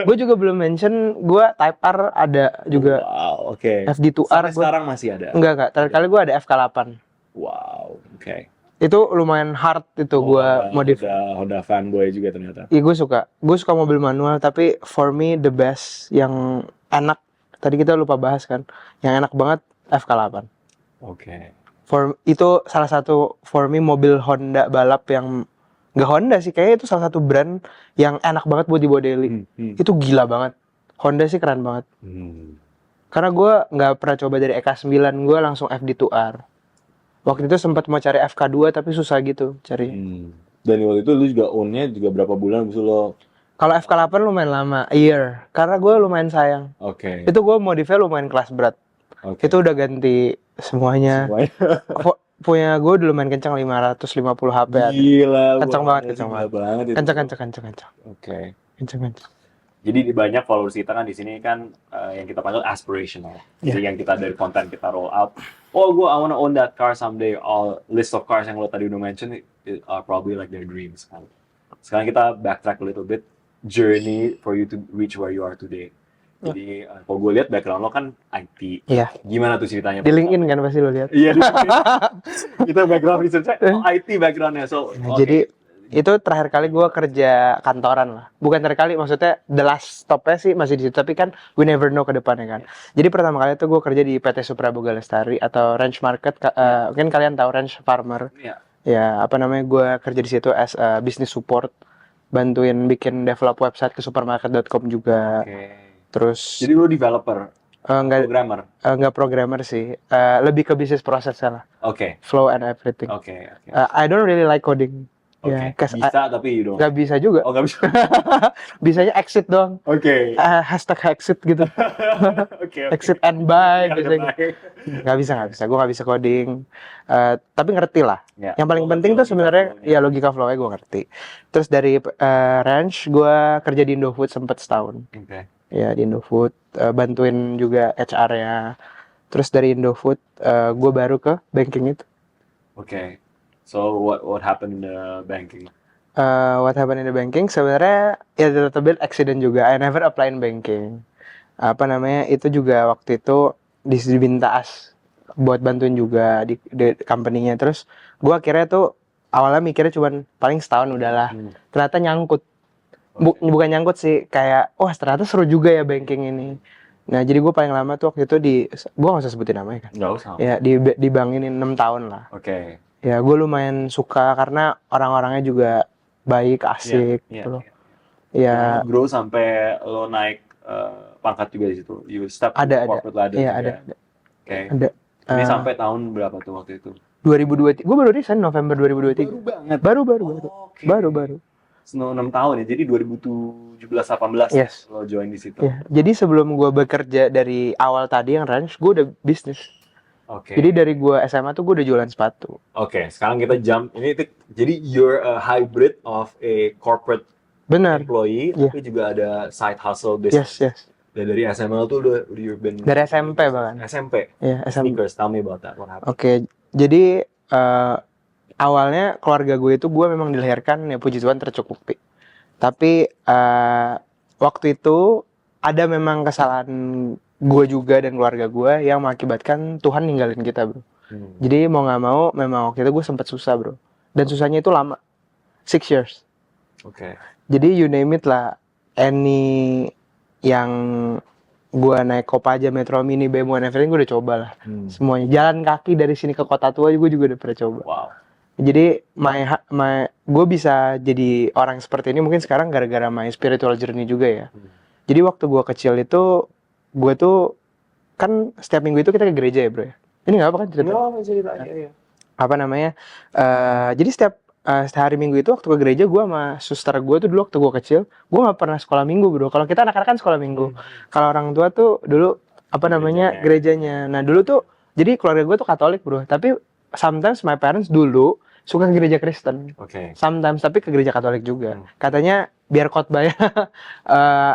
Gue juga belum mention, gue Type R ada juga. Wow, oke. FD2R. Sampai sekarang masih ada? Enggak. Terakhir kali gue ada FK8. Wow, oke. Itu lumayan hard itu gue modif. Honda fanboy juga ternyata. Iya gue suka mobil manual, tapi for me the best yang enak. Tadi kita lupa bahas kan, yang enak banget FK8. Oke. Itu salah satu for me mobil Honda balap yang nggak Honda sih, kayaknya itu salah satu brand yang enak banget buat dibawa daily. Itu gila banget. Honda sih keren banget. Karena gue nggak pernah coba dari EK9, gue langsung FD2R. Waktu itu sempat mau cari FK2 tapi susah gitu cari. Dan waktu itu lu juga own-nya juga berapa bulan habis lo Kalau FK8 lumayan lama, a year. Karena gue lumayan sayang. Oke. Itu gue modifnya lumayan kelas berat. Oke. Itu udah ganti semuanya. Semuanya. Punya gue dulu lumayan kencang 550 HP. Gila Kencang banget, kencang gila banget itu. Kencang. Oke. Kencang. Jadi banyak followers kita kan di sini kan yang kita panggil aspirational. Jadi yang kita dari konten kita roll out. Oh, I wanna own that car someday. All list of cars yang lo tadi udah mention are probably like their dreams kan. Sekarang kita backtrack a little bit, journey for you to reach where you are today. Jadi kalau gue lihat background lo kan IT. Iya. Gimana tuh ceritanya? Di LinkedIn kan pasti lo lihat. Iya. Kita background research-nya IT backgroundnya. So. Nah, jadi itu terakhir kali gue kerja kantoran lah. Bukan terakhir kali, maksudnya the last stopnya sih masih di situ. Tapi kan we never know ke depannya kan. Jadi pertama kali itu gue kerja di PT Supraboga Lestari atau Ranch Market. Mungkin kalian tahu Ranch Farmer. Iya. Ya apa namanya, gue kerja di situ as business support. Bantuin bikin develop website ke supermarket.com juga. Terus jadi lo developer? Programmer? Enggak programmer sih. Lebih ke bisnis proses lah. Flow and everything. I don't really like coding. Ya, bisa tapi you don't. Gak bisa juga. Oh, gak bisa. Bisanya exit doang. Hashtag exit gitu. Exit and buy biasanya. Gak bisa. Gue gak bisa coding. Tapi ngerti lah. Yang paling penting tuh sebenarnya ya logika flow-nya gue ngerti. Terus dari Ranch gue kerja di Indofood sempet setahun. Ya di Indofood, bantuin juga HR-nya. Terus dari Indofood gue baru ke banking itu. So what happened in the banking? What happened in the banking? Sebenarnya ya a little bit accident juga. I never apply in banking. Apa namanya? Itu juga waktu itu diminta buat bantuin juga di company-nya. Terus gue akhirnya tuh awalnya mikirnya cuman paling setahun udahlah. Ternyata nyangkut. Bukan nyangkut sih, kayak ternyata seru juga ya banking ini. Nah jadi gue paling lama tuh waktu itu gue gak usah sebutin namanya kan. Gak usah. Ya di bank ini 6 tahun lah. Ya gue lumayan suka karena orang-orangnya juga baik, asik gitu loh. Ya grow sampai lo naik pangkat juga di situ. You step corporate ladder. Iya ada. Ada. Ini sampai tahun berapa tuh waktu itu? 2023. Gue baru resign November 2023. Baru banget. Baru. 6 tahun ya. Jadi 2017-18 lo join di situ. Jadi sebelum gue bekerja dari awal tadi yang Ranch, gue udah bisnis. Jadi dari gue SMA tuh gue udah jualan sepatu. Sekarang kita jump. Jadi you're a hybrid of a corporate employee, tapi juga ada side hustle business. Yes. Dan dari SMA tuh you've been dari SMP bahkan. SMP. Sneakers. Tell me about that. What happened? Jadi awalnya keluarga gue itu gue memang dilahirkan ya puji Tuhan tercukupi. Tapi waktu itu ada memang kesalahan gue juga dan keluarga gue yang mengakibatkan Tuhan ninggalin kita bro. Jadi mau nggak mau memang waktu itu gue sempat susah bro. Dan susahnya itu lama, 6 years. Jadi you name it lah, any yang gue naik Kopaja, Metro Mini, BMW, and everything gue udah coba lah. Semuanya, jalan kaki dari sini ke Kota Tua gue juga udah pernah coba. Jadi gue bisa jadi orang seperti ini mungkin sekarang gara-gara my spiritual journey juga ya. Jadi waktu gue kecil itu gue tuh kan setiap minggu itu kita ke gereja ya bro ya. Ini nggak apa kan cerita? Iya. Apa namanya? Jadi setiap hari minggu itu waktu ke gereja gue sama suster gue tuh dulu waktu gue kecil gue nggak pernah sekolah minggu bro. Kalau kita anak-anak kan sekolah minggu. Kalau orang tua tuh dulu apa namanya gerejanya. Nah dulu tuh jadi keluarga gue tuh Katolik bro. Tapi sometimes my parents dulu suka ke gereja Kristen. Sometimes tapi ke gereja Katolik juga. Katanya biar khotbahnya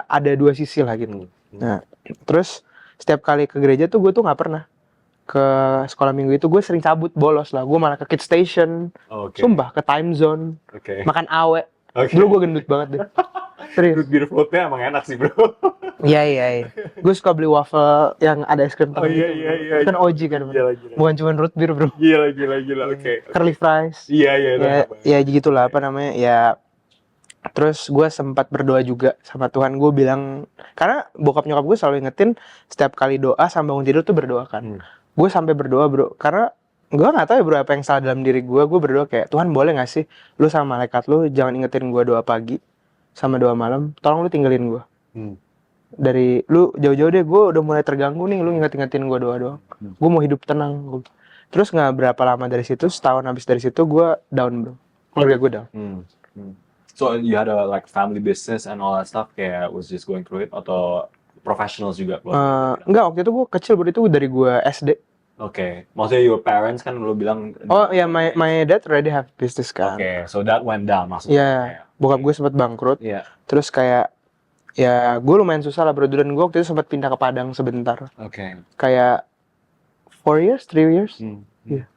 ada dua sisi lah gitu. Nah terus setiap kali ke gereja tuh gue tuh nggak pernah ke sekolah minggu itu. Gue sering cabut bolos lah. Gue malah ke Kids Station. Sumpah ke Time Zone. Makan awe. Dulu gue gendut banget deh. Serius. Root beer floatnya emang enak sih bro. Iya. Gue suka beli waffle yang ada es krim tengah. Iya. Kan OG kan. Gila. Bukan cuma root beer bro. Gila. Curly fries. Iya. Ya gitulah apa namanya ya. Terus gue sempat berdoa juga sama Tuhan. Gue bilang karena bokap nyokap gue selalu ingetin setiap kali doa sama bangun tidur tuh berdoa kan. Gue sampai berdoa bro karena gue nggak tahu ya bro apa yang salah dalam diri gue. Gue berdoa kayak Tuhan boleh nggak sih lu sama malaikat lu jangan ingetin gue doa pagi sama doa malam. Tolong lu tinggalin gue. Dari lu jauh-jauh deh. Gue udah mulai terganggu nih. Lu ingetin gue doa doang. Gue mau hidup tenang. Terus nggak berapa lama dari situ, setahun habis dari situ gue down bro. Keluarga gue down. So you had a like family business and all that stuff, kayak was just going through it, atau professionals juga? Enggak, waktu itu gue kecil bro, itu dari gue SD. Oke, maksudnya your parents kan lo bilang. Oh ya, my dad already have business kan. Oke, so that went down maksudnya. Iya, bokap gue sempat bangkrut. Iya. Terus kayak ya gue lumayan susah lah bro, dan gue waktu itu sempat pindah ke Padang sebentar. Oke. Kayak 4 years, 3 years. Iya.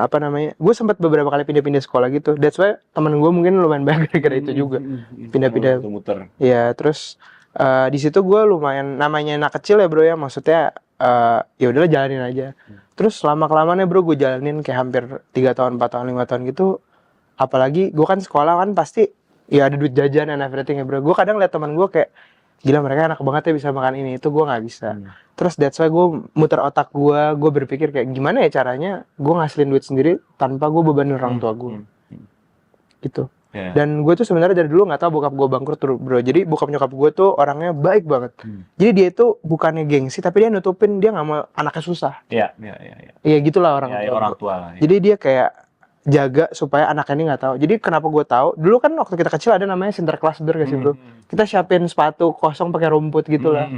Apa namanya? Gue sempat beberapa kali pindah-pindah sekolah gitu. That's why temen gue mungkin lumayan banyak gara-gara itu juga. Pindah-pindah. Muter. Iya, terus di situ gue lumayan, namanya anak kecil ya bro ya, maksudnya ya udahlah jalanin aja. Terus lama-kelamaan ya bro, gue jalanin kayak hampir 3 tahun, 4 tahun, 5 tahun gitu. Apalagi gue kan sekolah kan pasti ya ada duit jajan and everything ya bro. Gue kadang liat teman gue kayak, gila mereka enak banget ya bisa makan ini, itu gue nggak bisa. Terus that's why gue muter otak gue berpikir kayak gimana ya caranya gue ngasilin duit sendiri tanpa gue bebanin orang tua gue. Gitu. Dan gue tuh sebenarnya dari dulu nggak tahu bokap gue bangkrut tuh bro. Jadi bokap nyokap gue tuh orangnya baik banget. Jadi dia itu bukannya gengsi, tapi dia nutupin dia nggak mau anaknya susah. Iya. Iya gitulah orang tua. Orang tua lah. Jadi dia kayak jaga supaya anaknya ini nggak tahu. Jadi kenapa gue tahu? Dulu kan waktu kita kecil ada namanya Sinterklas bener gak sih bro? Kita siapin sepatu kosong pakai rumput gitu lah.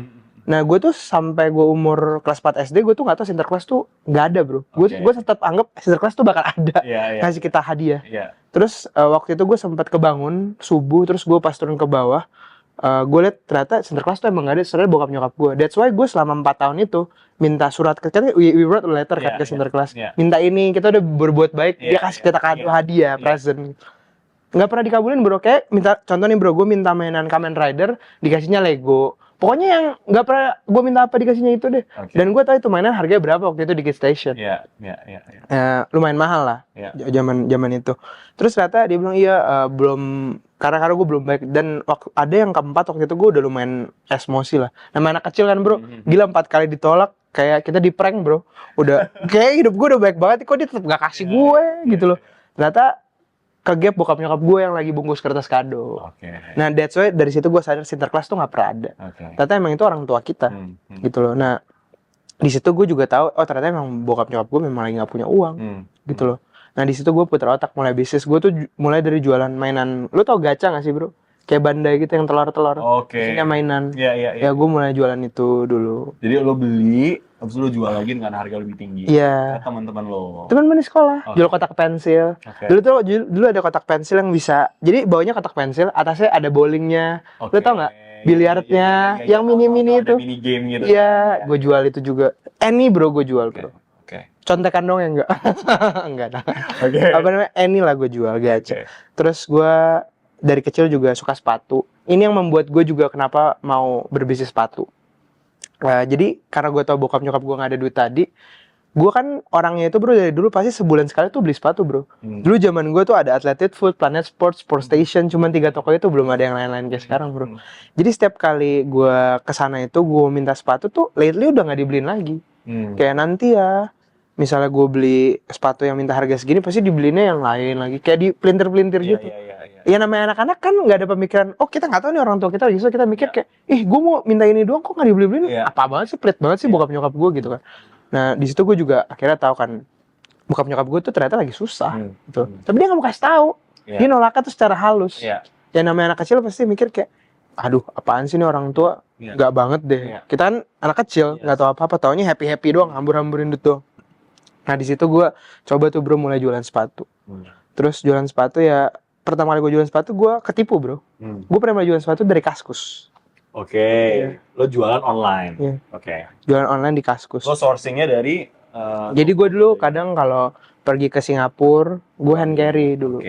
Nah gue tuh sampai gue umur kelas 4 SD gue tuh nggak tahu Sinterklas tuh nggak ada bro. Gue tetap anggap Sinterklas tuh bakal ada, ngasih kita hadiah. Terus waktu itu gue sempat kebangun subuh, terus gue pas turun ke bawah, gue liat ternyata Sinterklas tuh emang gak ada, sebenarnya bokap nyokap gue. That's why gue selama 4 tahun itu minta surat kan we wrote a letter kan ke Sinterklas. Minta ini, kita udah berbuat baik, dia kasih kita kado hadiah, present. Nggak pernah dikabulin bro, kayak minta, contoh nih bro, gue minta mainan Kamen Rider, dikasihnya Lego. Pokoknya yang nggak pernah gue minta apa dikasihnya itu deh. Dan gue tahu itu mainan harganya berapa waktu itu di Kid Station. Lumayan mahal lah zaman itu. Terus ternyata dia bilang iya belum, karena gue belum baik. Dan ada yang keempat waktu itu gue udah lumayan emosi lah. Nama anak kecil kan bro, gila 4 kali ditolak kayak kita di prank bro. Udah kayak hidup gue udah baik banget, kok dia tetap gak kasih gue gitu loh. Ternyata kegap bokap nyokap gue yang lagi bungkus kertas kado. Nah that's why dari situ gue sadar Sinterklas tuh nggak pernah ada. Ternyata emang itu orang tua kita, gitu loh. Nah di situ gue juga tahu, oh ternyata emang bokap nyokap gue memang lagi nggak punya uang, gitu loh. Nah di situ gue putar otak mulai bisnis. Gue tuh mulai dari jualan mainan. Lu tau gacha nggak sih bro? Kayak bandai gitu yang telur-telur. Isinya mainan. Ya gue mulai jualan itu dulu. Jadi lo beli, habis lo jual lagi dengan harga lebih tinggi. Iya. Teman-teman lo. Teman-teman di sekolah. Jual kotak pensil. Dulu ada kotak pensil yang bisa. Jadi bawahnya kotak pensil, atasnya ada bowlingnya. Lo tau nggak? Biliarnya, yang mini-mini itu. Mini game gitu. Iya, gue jual itu juga. Any bro, gue jual bro. Contekan dong ya enggak? Enggak. Apa namanya? Any lah gue jual gacha. Terus gue dari kecil juga suka sepatu. Ini yang membuat gue juga kenapa mau berbisnis sepatu. Jadi karena gue tau bokap nyokap gue nggak ada duit tadi, gue kan orangnya itu bro dari dulu pasti sebulan sekali tuh beli sepatu bro. Dulu zaman gue tuh ada Athletic Food, Planet Sports, Sport Station, cuman 3 toko itu, belum ada yang lain-lain kayak sekarang bro. Jadi setiap kali gue kesana itu gue minta sepatu tuh lately udah nggak dibeliin lagi. Kayak nanti ya, misalnya gue beli sepatu yang minta harga segini, pasti dibeliinnya yang lain lagi, kayak di pelintir-pelintir gitu. Ya namanya anak-anak kan nggak ada pemikiran, oh kita nggak tahu nih orang tua kita, justru kita mikir kayak, gue mau minta ini doang kok nggak dibeli-beliin, apa banget sih, pelit banget sih bokap nyokap gue gitu kan. Nah di situ gue juga akhirnya tahu kan, bokap nyokap gue tuh ternyata lagi susah, gitu. Tapi dia nggak mau kasih tahu, dia nolaknya tuh secara halus. Ya namanya anak kecil pasti mikir kayak, aduh apaan sih nih orang tua, nggak banget deh. Kita kan anak kecil, nggak tahu apa-apa, taunya happy-happy doang, hambur-hamburin duit doang. Nah di situ gue coba tuh bro mulai jualan sepatu. Terus jualan sepatu ya, pertama kali gue jualan sepatu gue ketipu bro. Gue pernah jualan sepatu dari Kaskus. Lo jualan online. Jualan online di Kaskus. Lo sourcingnya dari jadi gue dulu kadang kalau pergi ke Singapura, gue hand carry dulu.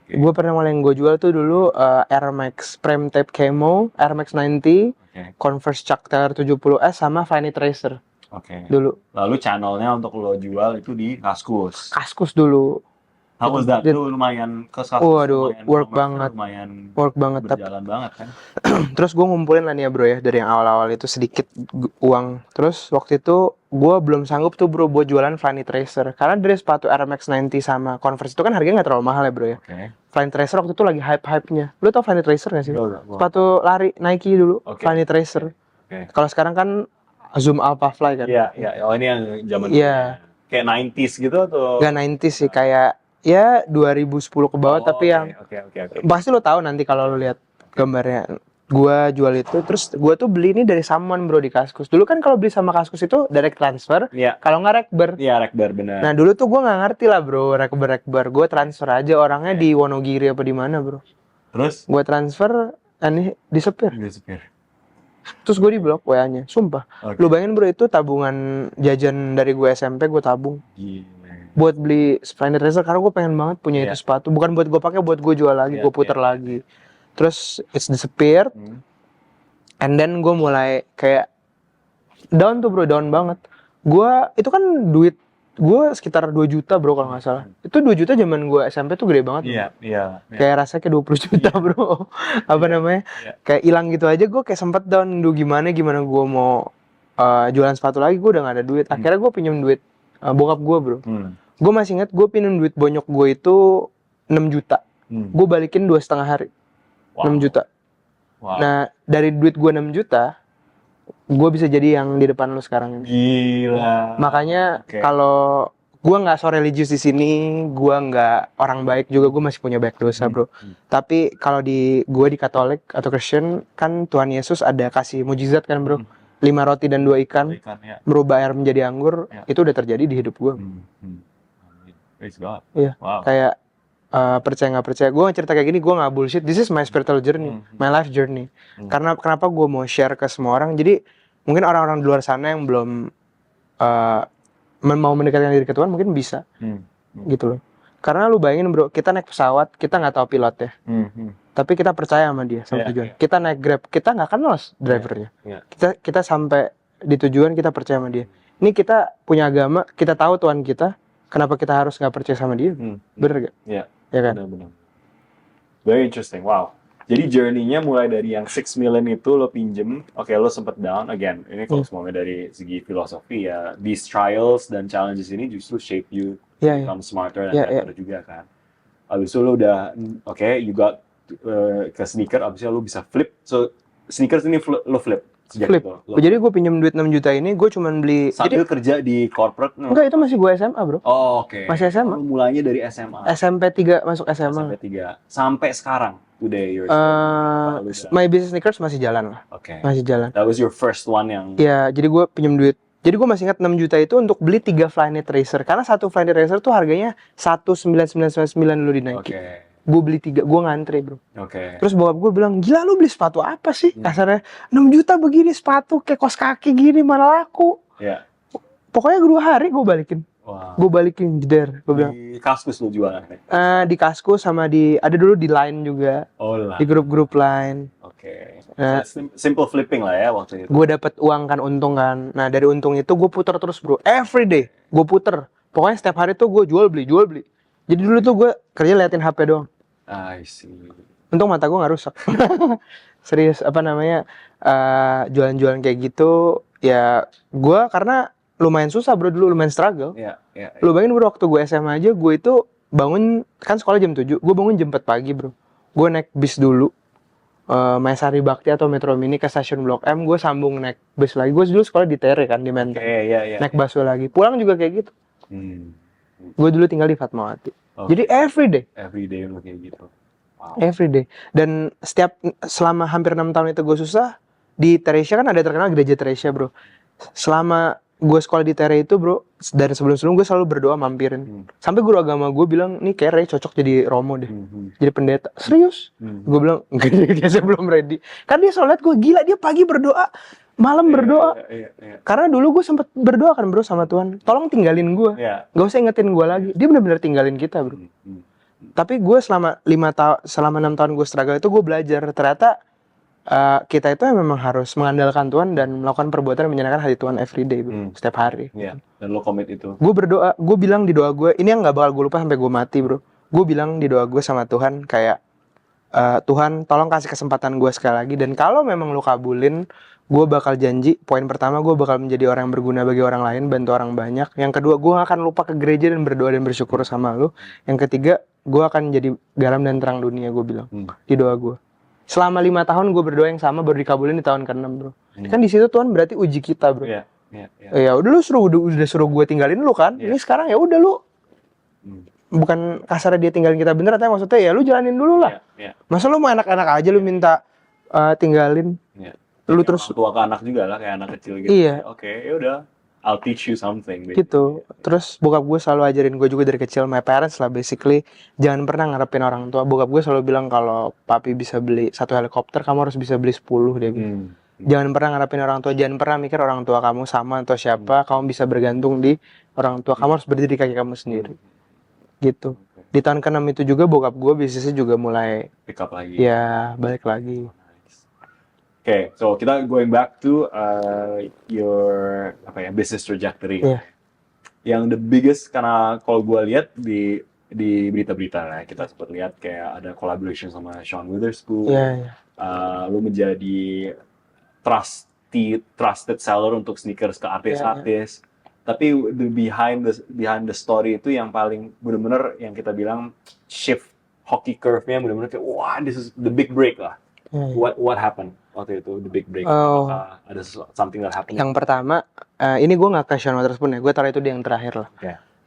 Gue pernah mulai yang gue jual tuh dulu Air Max Prime Tape Camo, Air Max 90, Converse Chuck Taylor 70S, sama Flyknit Tracer. Dulu. Lalu channelnya untuk lo jual itu di Kaskus. Kaskus dulu. How was that? Itu lumayan ke Kaskus. Waduh, work banget. Work banget. Berjalan banget kan. Terus gue ngumpulin lah nih ya bro ya, dari yang awal-awal itu sedikit uang. Terus waktu itu gue belum sanggup tuh bro buat jualan Flyknit Tracer. Karena dari sepatu Air Max 90 sama Converse itu kan harganya gak terlalu mahal ya bro ya. Flyknit Tracer waktu itu lagi hype-hype-nya. Lu tau Flyknit Tracer gak sih? Sepatu lari Nike dulu, Flyknit Tracer. Kalau sekarang kan Zoom Alpha Fly kan. Iya. Oh ini yang zaman kayak 90s gitu atau? Gak 90s sih, kayak ya 2010 ke bawah, tapi yang Oke. pasti lo tahu nanti kalau lo lihat gambarnya. Gua jual itu, terus gua tuh beli ini dari someone bro di Kaskus. Dulu kan kalau beli sama Kaskus itu direct transfer, Iya. kalau nggak rekber. Iya, rekber benar. Nah dulu tuh gua nggak ngerti lah bro, rekber. Gua transfer aja, orangnya di Wonogiri apa di mana bro. Terus? Gua transfer, ini disappear. Terus gue di blok WA-nya, sumpah. Oke. Lu bayangin bro, itu tabungan jajan dari gue SMP gue tabung Gila. buat beli Splendid Racer karena gue pengen banget punya itu sepatu. Bukan buat gue pakai, buat gue jual lagi, gue puter lagi. Terus it's disappeared, and then gue mulai kayak down tuh bro, down banget. Gue itu kan duit gue sekitar 2 juta bro kalau nggak salah. Itu 2 juta zaman gue SMP tuh gede banget. Iya. Kayak rasanya kayak 20 juta bro. Apa namanya? Kayak hilang gitu aja, gue kayak sempet down. Duh gimana gue mau jualan sepatu lagi, gue udah gak ada duit. Akhirnya gue pinjam duit bokap gue bro. Gue masih inget gue pinjam duit bonyok gue itu 6 juta. Gue balikin 2,5 hari. 6 juta. Nah dari duit gue 6 juta, gue bisa jadi yang di depan lu sekarang ini. Gila. Makanya kalau gue nggak so religius di sini, gue nggak orang baik juga, gue masih punya banyak dosa bro. Tapi kalau gue di Katolik atau Christian kan Tuhan Yesus ada kasih mujizat kan bro. 5 roti dan 2 ikan, merubah air menjadi anggur, itu udah terjadi di hidup gue. Praise God. Iya. Wow. Kayak percaya nggak percaya, gue cerita kayak gini gue nggak bullshit. This is my spiritual journey, my life journey. Karena kenapa gue mau share ke semua orang? Jadi mungkin orang-orang di luar sana yang belum mau mendekatkan diri ke Tuhan mungkin bisa, gitu loh. Karena lu bayangin bro, kita naik pesawat, kita nggak tahu pilotnya, tapi kita percaya sama dia, sama tujuan. Kita naik Grab, kita nggak kenal drivernya. Kita sampai di tujuan, kita percaya sama dia. Ini kita punya agama, kita tahu Tuhan kita. Kenapa kita harus nggak percaya sama dia? Bener gak? Iya. Ya kan? Benar. Very interesting. Wow. Jadi journey-nya mulai dari yang 6 million itu lo pinjem, oke lo sempet down again. Ini kalau semuanya dari segi filosofi ya, these trials dan challenges ini justru shape you become smarter dan better juga kan. Abis itu lo udah you got ke sneaker, abis itu lo bisa flip. So sneakers ini lo flip sejak flip. itu. Jadi gue pinjam duit 6 juta ini, gue cuman beli. Sambil kerja di corporate? Enggak, itu masih gue SMA bro. Oh, oke. Masih SMA. Lo mulainya dari SMA. SMP 3 masuk SMA. SMP 3 sampai sekarang. Today you're my business sneakers masih jalan lah. Oke. Masih jalan. That was your first one yang. Ya, jadi gue pinjam duit. Jadi gue masih ingat 6 juta itu untuk beli 3 Flyknit Racer. Karena satu Flyknit Racer tuh harganya 19999 dulu di Nike. Oke. Gue beli 3, gue ngantri bro. Oke. Terus bokap gue bilang, gila lu beli sepatu apa sih? Kasarnya 6 juta begini sepatu kayak kos kaki gini mana laku. Iya. Pokoknya 2 hari gue balikin. Wow. Gue balikin jeder. Gue bilang. Di Kaskus lu jualan kan? Di Kaskus sama ada dulu di Line juga. Oh lah. Di grup-grup Line. Oke. Simple flipping lah ya waktu itu. Gue dapet uang kan, untung kan. Nah dari untung itu gue puter terus bro. Every day gue puter. Pokoknya setiap hari tuh gue jual beli. Jadi dulu tuh gue kerja liatin HP doang. I see. Untung mata gue nggak rusak. Serius, apa namanya, jualan-jualan kayak gitu. Ya gue karena lumayan susah bro dulu, lumayan struggle. Iya. Lu bayangin bro, waktu gue SMA aja gue itu bangun, kan sekolah jam 7. Gue bangun jam 4 pagi bro. Gue naik bis dulu. Maesari Bakti atau Metro Mini ke stasiun Blok M. Gue sambung naik bis lagi. Gue dulu sekolah di Tere kan, di Menteng. Iya. Naik busway lagi. Pulang juga kayak gitu. Gue dulu tinggal di Fatmawati. Jadi every day lu kayak gitu. Wow. Every day. Dan selama hampir 6 tahun itu gue susah. Di Teresia kan ada terkenal gereja Teresia bro. Selama gue sekolah di Tere itu bro, dari sebelum gue selalu berdoa mampirin. Sampai guru agama gue bilang, nih kayak Ray cocok jadi romo deh. Jadi pendeta. Serius? Gue bilang, enggak, dia sebelum ready. Kan dia selalu liat gue, gila dia pagi berdoa, malam berdoa. Iya. Karena dulu gue sempet berdoa kan bro sama Tuhan, tolong tinggalin gue. Gak usah ingetin gue lagi. Dia benar-benar tinggalin kita bro. Tapi gue selama 6 tahun gue struggle itu gue belajar. Ternyata kita itu memang harus mengandalkan Tuhan dan melakukan perbuatan yang menyenangkan hati Tuhan every day bro. Setiap hari. Iya. Dan lo komit itu. Gue berdoa, gue bilang di doa gue, ini yang gak bakal gue lupa sampai gue mati bro. Gue bilang di doa gue sama Tuhan kayak, Tuhan tolong kasih kesempatan gue sekali lagi. Dan kalau memang lo kabulin, gue bakal janji, poin pertama gue bakal menjadi orang yang berguna bagi orang lain, bantu orang banyak. Yang kedua, gue gak akan lupa ke gereja dan berdoa dan bersyukur sama lo. Yang ketiga, gue akan jadi garam dan terang dunia, gue bilang di doa gue. Selama 5 tahun gue berdoa yang sama, baru dikabulin di tahun ke-6 bro. Kan di situ Tuhan berarti uji kita bro. Ya udah lu udah suruh gue tinggalin lu kan. Ini sekarang ya udah lu bukan kasar dia tinggalin kita bener, tapi maksudnya ya lu jalanin dulu lah. Masa lu mau enak-enak aja lu minta tinggalin. Lu Kayak terus orang tua ke anak juga lah, kayak anak kecil gitu. Iya. Oke, ya udah, I'll teach you something. Gitu. Terus bokap gue selalu ajarin gue juga dari kecil, my parents lah basically, jangan pernah ngarepin orang tua. Bokap gue selalu bilang kalau papi bisa beli 1 helikopter, kamu harus bisa beli 10, dia bilang. Jangan pernah ngarepin orang tua, jangan pernah mikir orang tua kamu sama atau siapa, kamu bisa bergantung di orang tua, kamu harus berdiri di kaki kamu sendiri. Gitu. Di tahun ke-6 itu juga bokap gue bisnisnya juga mulai pick up lagi. Ya, balik lagi. Okay, so kita going back to your business trajectory. Yeah. Yang the biggest, karena kalau gue lihat di berita-berita lah, kita sempat lihat kayak ada collaboration sama Sean Witherspoon. Lu menjadi trusted seller untuk sneakers ke artis-artis. Tapi behind the story itu yang paling benar-benar yang kita bilang shift hockey curve-nya benar-benar kayak wah, this is the big break lah. What happened waktu itu, the big break? Apakah ada something that happened? Yang pertama, ini gue nggak ke Sean Witherspoon ya, gue taruh itu di yang terakhir lah.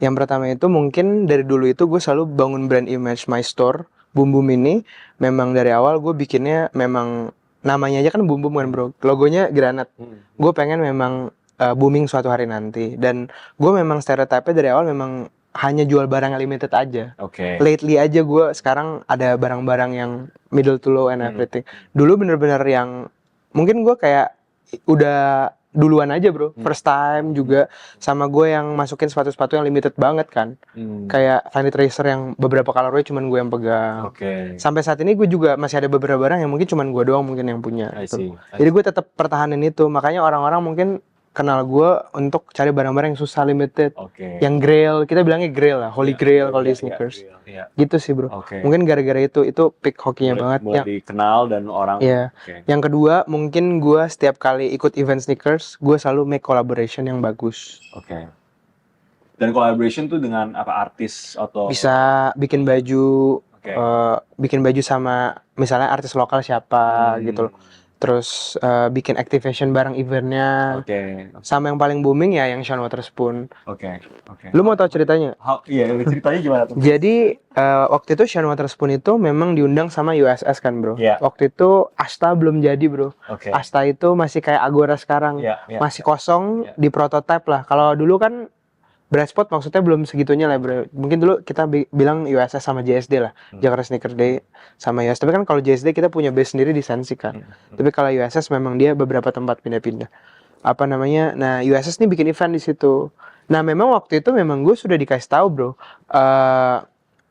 Yang pertama itu mungkin dari dulu itu gue selalu bangun brand image my store. Boom Boom ini memang dari awal gue bikinnya memang namanya aja kan Boom Boom kan bro, logonya granat. Gue pengen memang booming suatu hari nanti, dan gue memang stereotype dari awal memang hanya jual barang limited aja. Lately aja gue sekarang ada barang-barang yang middle to low and everything. Dulu bener-bener yang mungkin gue kayak udah duluan aja bro, first time juga sama gue yang masukin sepatu-sepatu yang limited banget kan. Kayak Vanity Tracer yang beberapa colorway cuman gue yang pegang. Sampai saat ini gue juga masih ada beberapa barang yang mungkin cuman gue doang mungkin yang punya. Jadi gue tetap pertahanin itu, makanya orang-orang mungkin kenal gue untuk cari barang-barang yang susah limited, yang grail, kita bilangnya grail lah, holy grail kalau di sneakers, gitu sih bro. Mungkin gara-gara itu peak hokinya banget. Mulai dikenal dan orang. Yang kedua mungkin gue setiap kali ikut event sneakers, gue selalu make collaboration yang bagus. Dan collaboration tuh dengan apa, artis atau? Bisa bikin baju, bikin baju sama misalnya artis lokal siapa gitu loh. Terus bikin activation bareng eventnya. Sama yang paling booming ya yang Sean Witherspoon. Lu mau tahu ceritanya? Iya, ceritanya gimana tuh? Jadi waktu itu Sean Witherspoon itu memang diundang sama USS kan bro. Waktu itu Asta belum jadi bro. Asta itu masih kayak Agora sekarang, masih kosong di prototype lah. Kalau dulu kan Brandspot maksudnya belum segitunya lah bro. Mungkin dulu kita bilang USS sama JSD lah, Jakarta Sneaker Day sama USS. Tapi kan kalau JSD kita punya base sendiri di Sensi kan. Tapi kalau USS memang dia beberapa tempat pindah-pindah. Apa namanya? Nah USS nih bikin event di situ. Nah memang waktu itu memang gue sudah dikasih tahu bro,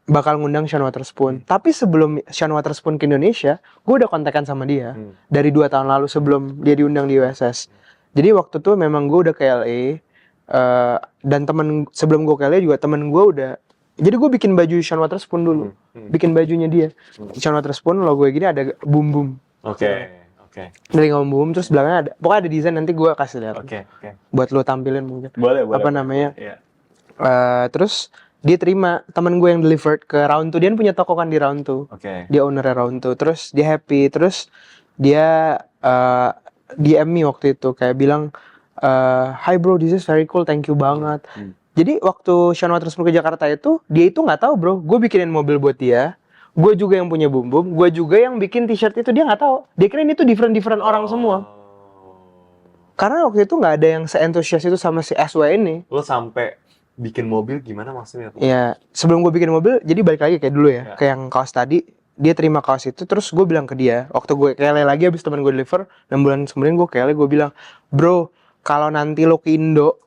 bakal ngundang Sean Witherspoon. Tapi sebelum Sean Witherspoon ke Indonesia, gue udah kontekan sama dia dari 2 tahun lalu sebelum dia diundang di USS. Jadi waktu itu memang gue udah ke LA. Dan temen sebelum gue ke LA juga temen gue udah, jadi gue bikin baju Sean Witherspoon dulu, bikin bajunya dia. Sean Witherspoon logo gini ada Boom Boom. Dari ngomong Boom terus belakangnya ada, pokoknya ada desain, nanti gue kasih lihat. Buat lo tampilin mungkin. Boleh. Apa namanya? Terus dia terima, temen gue yang delivered ke Round 2, dia punya toko kan di Round 2. Dia ownernya Round 2, terus dia happy, terus dia DM me waktu itu kayak bilang, hi bro, this is very cool, thank you banget. Jadi waktu Sean Witherspoon ke Jakarta itu, dia itu nggak tahu bro, gue bikinin mobil buat dia, gue juga yang punya Boom Boom, gue juga yang bikin t-shirt itu, dia nggak tahu, dia kira itu different orang semua. Karena waktu itu nggak ada yang se-entusias itu sama si SW ini. Lo sampai bikin mobil gimana maksudnya? Ya sebelum gue bikin mobil, jadi balik lagi kayak dulu ya, kayak yang kaos tadi. Dia terima kaos itu, terus gue bilang ke dia, waktu gue ke LA lagi abis temen gue deliver 6 bulan kemudian gue ke LA, gue bilang, bro, kalau nanti lo ke Indo,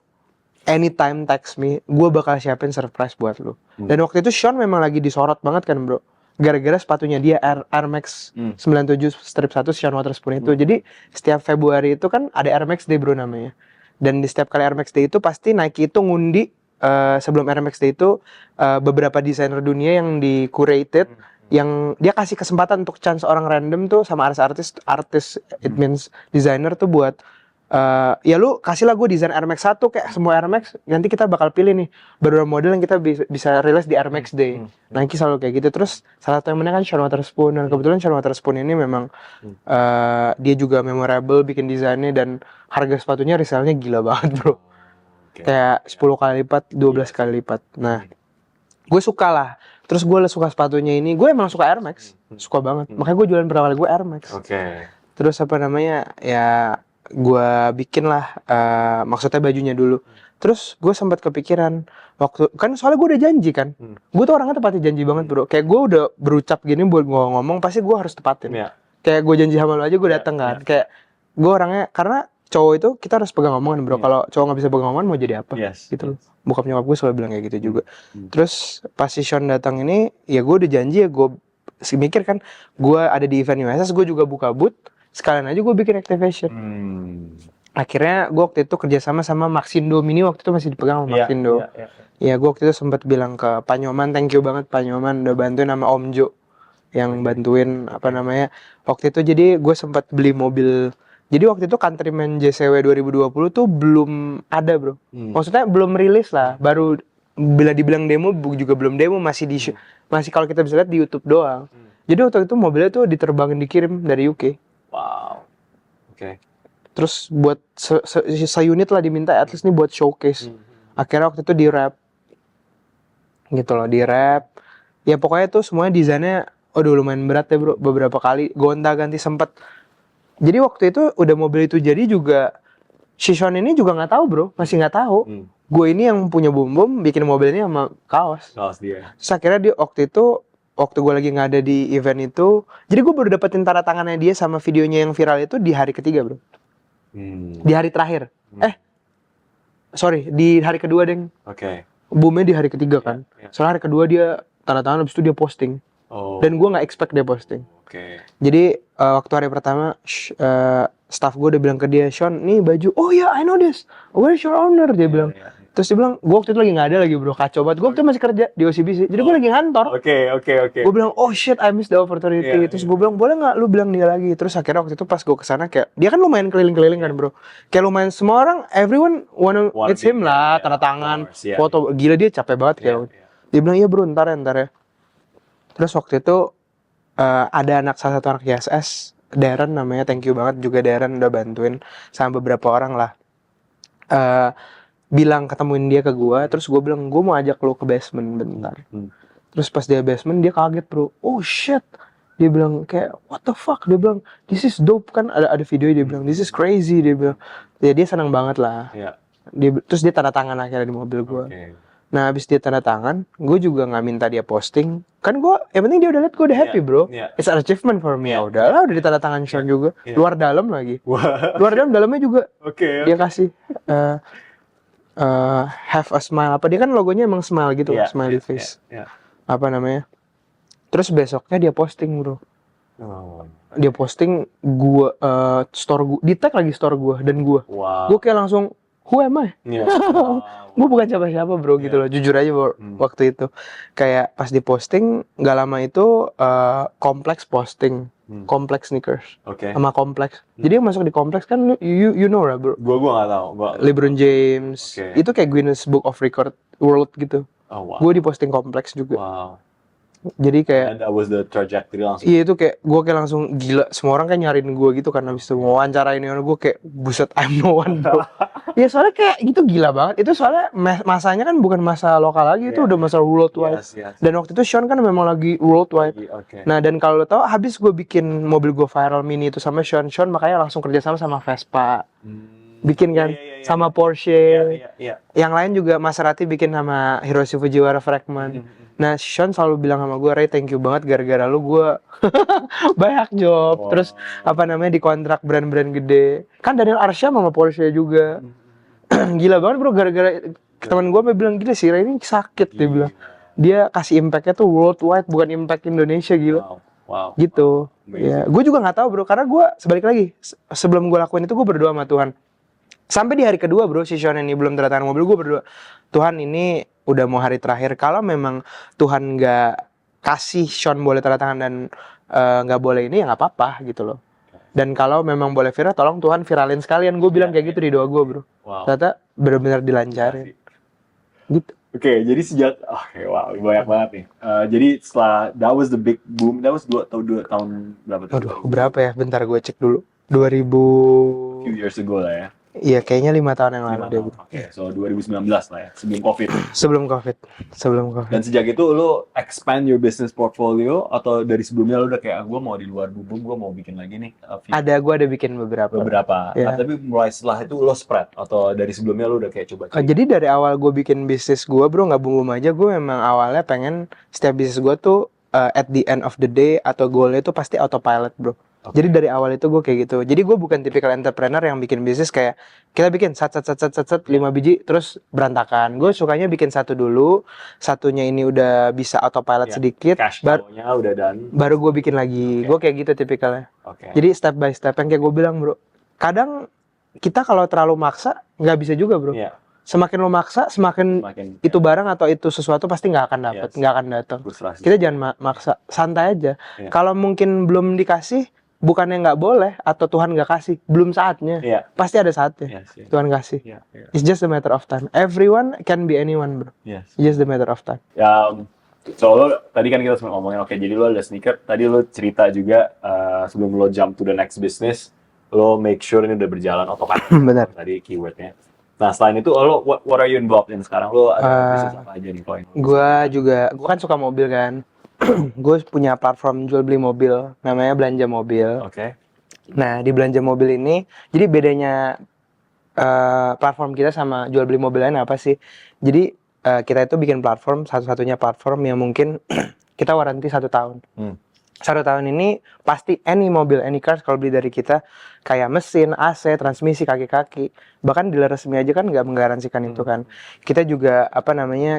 anytime text me, gue bakal siapin surprise buat lo. Dan waktu itu Sean memang lagi disorot banget kan bro, gara-gara sepatunya dia Air Max 97 strip 1 Sean Witherspoon itu. Jadi setiap Februari itu kan ada Air Max Day bro namanya. Dan di setiap kali Air Max Day itu pasti Nike itu ngundi, sebelum Air Max Day itu beberapa desainer dunia yang di curated, yang dia kasih kesempatan untuk chance orang random tuh sama artis it means designer tuh buat ya lu kasih lah gue desain Air Max 1 kayak semua Air Max, nanti kita bakal pilih nih beberapa model yang kita bisa rilis di Air Max Day. Nike selalu kayak gitu. Terus salah satu yang menang kan Sean Witherspoon, dan kebetulan Sean Witherspoon ini memang dia juga memorable bikin desainnya, dan harga sepatunya resellnya gila banget bro, kayak 10 kali lipat, 12 kali lipat. Nah gue suka lah. Terus gue suka sepatunya ini, gue emang suka Air Max, suka banget. Makanya gue jualan pertama kali gue Air Max. Terus apa namanya, ya gue bikin lah, maksudnya bajunya dulu. Terus gue sempat kepikiran waktu kan soalnya gue udah janji kan, gue tuh orangnya tepatin janji banget bro. Kayak gue udah berucap gini buat gue ngomong, pasti gue harus tepatin. Kayak gue janji sama lo aja gue dateng kan. Kayak gue orangnya, karena cowok itu kita harus pegang omongan bro. Kalau cowok nggak bisa pegang omongan mau jadi apa? Gitu loh. Bokap nyokap gue selalu bilang kayak gitu juga. Terus pas si Sean datang ini, ya gue udah janji ya gue mikir kan, gue ada di event USS, gue juga buka booth, sekalian aja gue bikin activation. Akhirnya gue waktu itu kerjasama sama Maxindo Mini, waktu itu masih dipegang sama Maxindo. Ya gue waktu itu sempat bilang ke Pak Nyoman, thank you banget Pak Nyoman udah bantuin, sama Om Jo yang bantuin apa namanya waktu itu. Jadi gue sempat beli mobil. Jadi waktu itu Countryman JCW 2020 tuh belum ada bro. Maksudnya belum rilis lah, baru bila dibilang demo juga belum demo, masih masih kalau kita bisa lihat di YouTube doang. Jadi waktu itu mobilnya tuh diterbangin, dikirim dari UK. Wow. Terus buat se-unit lah diminta, at least nih buat showcase. Akhirnya waktu itu di wrap gitu loh, di wrap. Ya pokoknya tuh semuanya desainnya udah lumayan berat ya bro, beberapa kali gonta-ganti sempet. Jadi waktu itu udah mobil itu jadi juga, si Sean ini juga nggak tahu bro, masih nggak tahu. Gue ini yang punya bom bikin mobil ini sama kaos dia. Terus akhirnya dia waktu gue lagi nggak ada di event itu, jadi gue baru dapetin tanda tangannya dia sama videonya yang viral itu di hari ketiga bro. Di hari terakhir. Sorry, di hari kedua deng. Boomnya di hari ketiga kan. Soalnya hari kedua dia tanda tangan, habis itu dia posting. Dan gue nggak expect dia posting. Jadi waktu hari pertama staff gue udah bilang ke dia, Sean, nih baju. Oh ya, I know this. Where's your owner? Dia bilang. Terus dia bilang, gue waktu itu lagi nggak ada lagi bro, kacau banget. Gue waktu itu masih kerja di OCBC, jadi gue lagi ngantor. Gue bilang, oh shit, I miss the opportunity. Terus gue bilang, boleh nggak lu bilang dia lagi? Terus akhirnya waktu itu pas gue kesana, kayak dia kan lumayan keliling-keliling kan bro. Kayak lumayan semua orang, everyone wanna meet him lah, tanda tangan, foto. Gila dia capek banget kayak. Dia bilang, iya bro, ntar ya. Terus waktu itu ada salah satu anak ISS, Darren namanya, thank you banget juga Darren udah bantuin sama beberapa orang lah. Bilang ketemuin dia ke gue, terus gue bilang gue mau ajak lo ke basement bentar. Terus pas dia basement dia kaget bro, oh shit, dia bilang kayak what the fuck, dia bilang this is dope kan, ada video dia bilang this is crazy, dia bilang ya dia senang banget lah. Terus dia tanda tangan akhirnya di mobil gue. Nah abis dia tanda tangan, gue juga nggak minta dia posting, kan gue yang penting dia udah liat gue udah happy bro. It's an achievement for me. Udahlah, udah ditanda tangan Sean juga, luar dalam lagi. Luar dalamnya juga dia kasih have a smile, apa dia kan logonya emang smile gitu, smiley face. Apa namanya? Terus besoknya dia posting bro. Dia posting gua store gua, di tag lagi store gua dan gua. Gua kayak langsung who am I? Gua bukan siapa-siapa bro gitu loh, jujur aja bro. Waktu itu kayak pas di posting nggak lama itu Kompleks posting. Kompleks sneakers sama Kompleks. Jadi yang masuk di Kompleks kan you know lah bro. Gua nggak tahu. LeBron James. Itu kayak Guinness Book of Record World gitu. Gue di posting Kompleks juga. Jadi kayak that was the trajectory langsung. Iya itu kayak gue kayak langsung gila, semua orang kayak nyariin gue gitu kan habis itu wawancara ini, gue kayak buset, I'm no one bro. Ya soalnya kayak gitu gila banget. Itu soalnya masanya kan bukan masa lokal lagi, itu udah masa worldwide. Dan waktu itu Sean kan memang lagi worldwide. Nah dan kalau lo tau, habis gue bikin mobil gue viral Mini itu sama Sean makanya langsung kerjasama sama Vespa. Bikin kan sama Porsche. Yang lain juga Maserati bikin sama Hiroshi Fujiwara Fragment. Nah Sean selalu bilang sama gue, Ray thank you banget, gara-gara lu gue banyak job. Terus apa namanya dikontrak brand-brand gede. Kan Daniel Arsha sama Porsche juga. Gila banget bro, gara-gara teman gue bilang gila sih Ray ini sakit. Dia bilang dia kasih impactnya tuh worldwide, bukan impact Indonesia. Gila. Gitu. Ya gue juga nggak tahu bro, karena gue sebalik lagi sebelum gue lakuin itu gue berdoa sama Tuhan. Sampai di hari kedua bro, si Sean ini belum tanda tangan mobil, gue berdoa, Tuhan ini udah mau hari terakhir, kalau memang Tuhan nggak kasih Sean boleh tanda tangan dan nggak boleh ini ya nggak apa-apa gitu loh. Dan kalau memang boleh viral, tolong Tuhan viralin sekalian. Gue bilang kayak gitu di doa gue bro. Ternyata benar-benar dilancarin. Gitu. Oke, jadi sejak banyak banget nih. Jadi setelah that was the big boom, that was 2 tahun berapa tuh? Aduh, berapa ya? Bentar gue cek dulu. 2000 few years ago lah ya. Iya, kayaknya 5 tahun yang lalu dia gitu. Oke, so 2019 lah ya, sebelum COVID. Sebelum COVID. Dan sejak itu lo expand your business portfolio atau dari sebelumnya lo udah kayak gue mau di luar Bubung, gue mau bikin lagi nih Gue ada bikin beberapa. Nah, tapi mulai setelah itu lo spread atau dari sebelumnya lo udah kayak coba Jadi dari awal gue bikin bisnis gue bro, nggak bum aja, gue memang awalnya pengen setiap bisnis gue tuh at the end of the day atau goalnya tuh pasti autopilot bro. Jadi dari awal itu gue kayak gitu. Jadi gue bukan tipikal entrepreneur yang bikin bisnis kayak kita bikin sat 5 biji terus berantakan. Gue sukanya bikin satu dulu, satunya ini udah bisa autopilot sedikit, cash flow-nya udah done, baru gue bikin lagi. Gue kayak gitu tipikalnya. Jadi step by step yang kayak gue bilang bro. Kadang kita kalau terlalu maksa nggak bisa juga bro. Semakin lo maksa, semakin itu barang atau itu sesuatu pasti nggak akan dapet, nggak akan datang. Kita jangan maksa, santai aja. Kalau mungkin belum dikasih, bukannya nggak boleh atau Tuhan nggak kasih, belum saatnya. Pasti ada saatnya. Tuhan kasih. It's just a matter of time. Everyone can be anyone bro. It's just a matter of time. So lo tadi kan kita sempat ngomongin, oke, jadi lo ada sneaker. Tadi lo cerita juga sebelum lo jump to the next business, lo make sure ini udah berjalan otomatis. Benar. Tadi keywordnya. Nah selain itu lo what are you involved in sekarang? Lo ada bisnis apa aja nih Koin? Gue kan suka mobil kan. Gue punya platform jual beli mobil, namanya Belanja Mobil. Nah di Belanja Mobil ini, jadi bedanya platform kita sama jual beli mobil lain apa sih? Jadi kita itu bikin platform, satu-satunya platform yang mungkin kita waranti 1 tahun. 1 tahun ini pasti any mobil, any car kalau beli dari kita, kayak mesin, AC, transmisi, kaki-kaki, bahkan dealer resmi aja kan nggak menggaransikan itu kan. Kita juga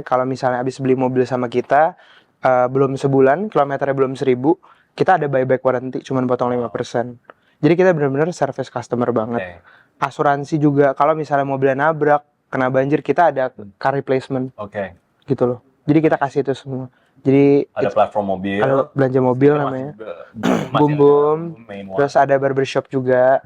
kalau misalnya habis beli mobil sama kita, belum sebulan, kilometernya belum 1000, kita ada buyback warranty, cuman potong 5%. Jadi kita benar-benar service customer banget. Asuransi juga, kalau misalnya mobilnya nabrak, kena banjir, kita ada car replacement. Gitu loh. Jadi kita kasih itu semua. Jadi ada platform mobil, ada Belanja Mobil namanya. Bum. Terus ada barbershop juga.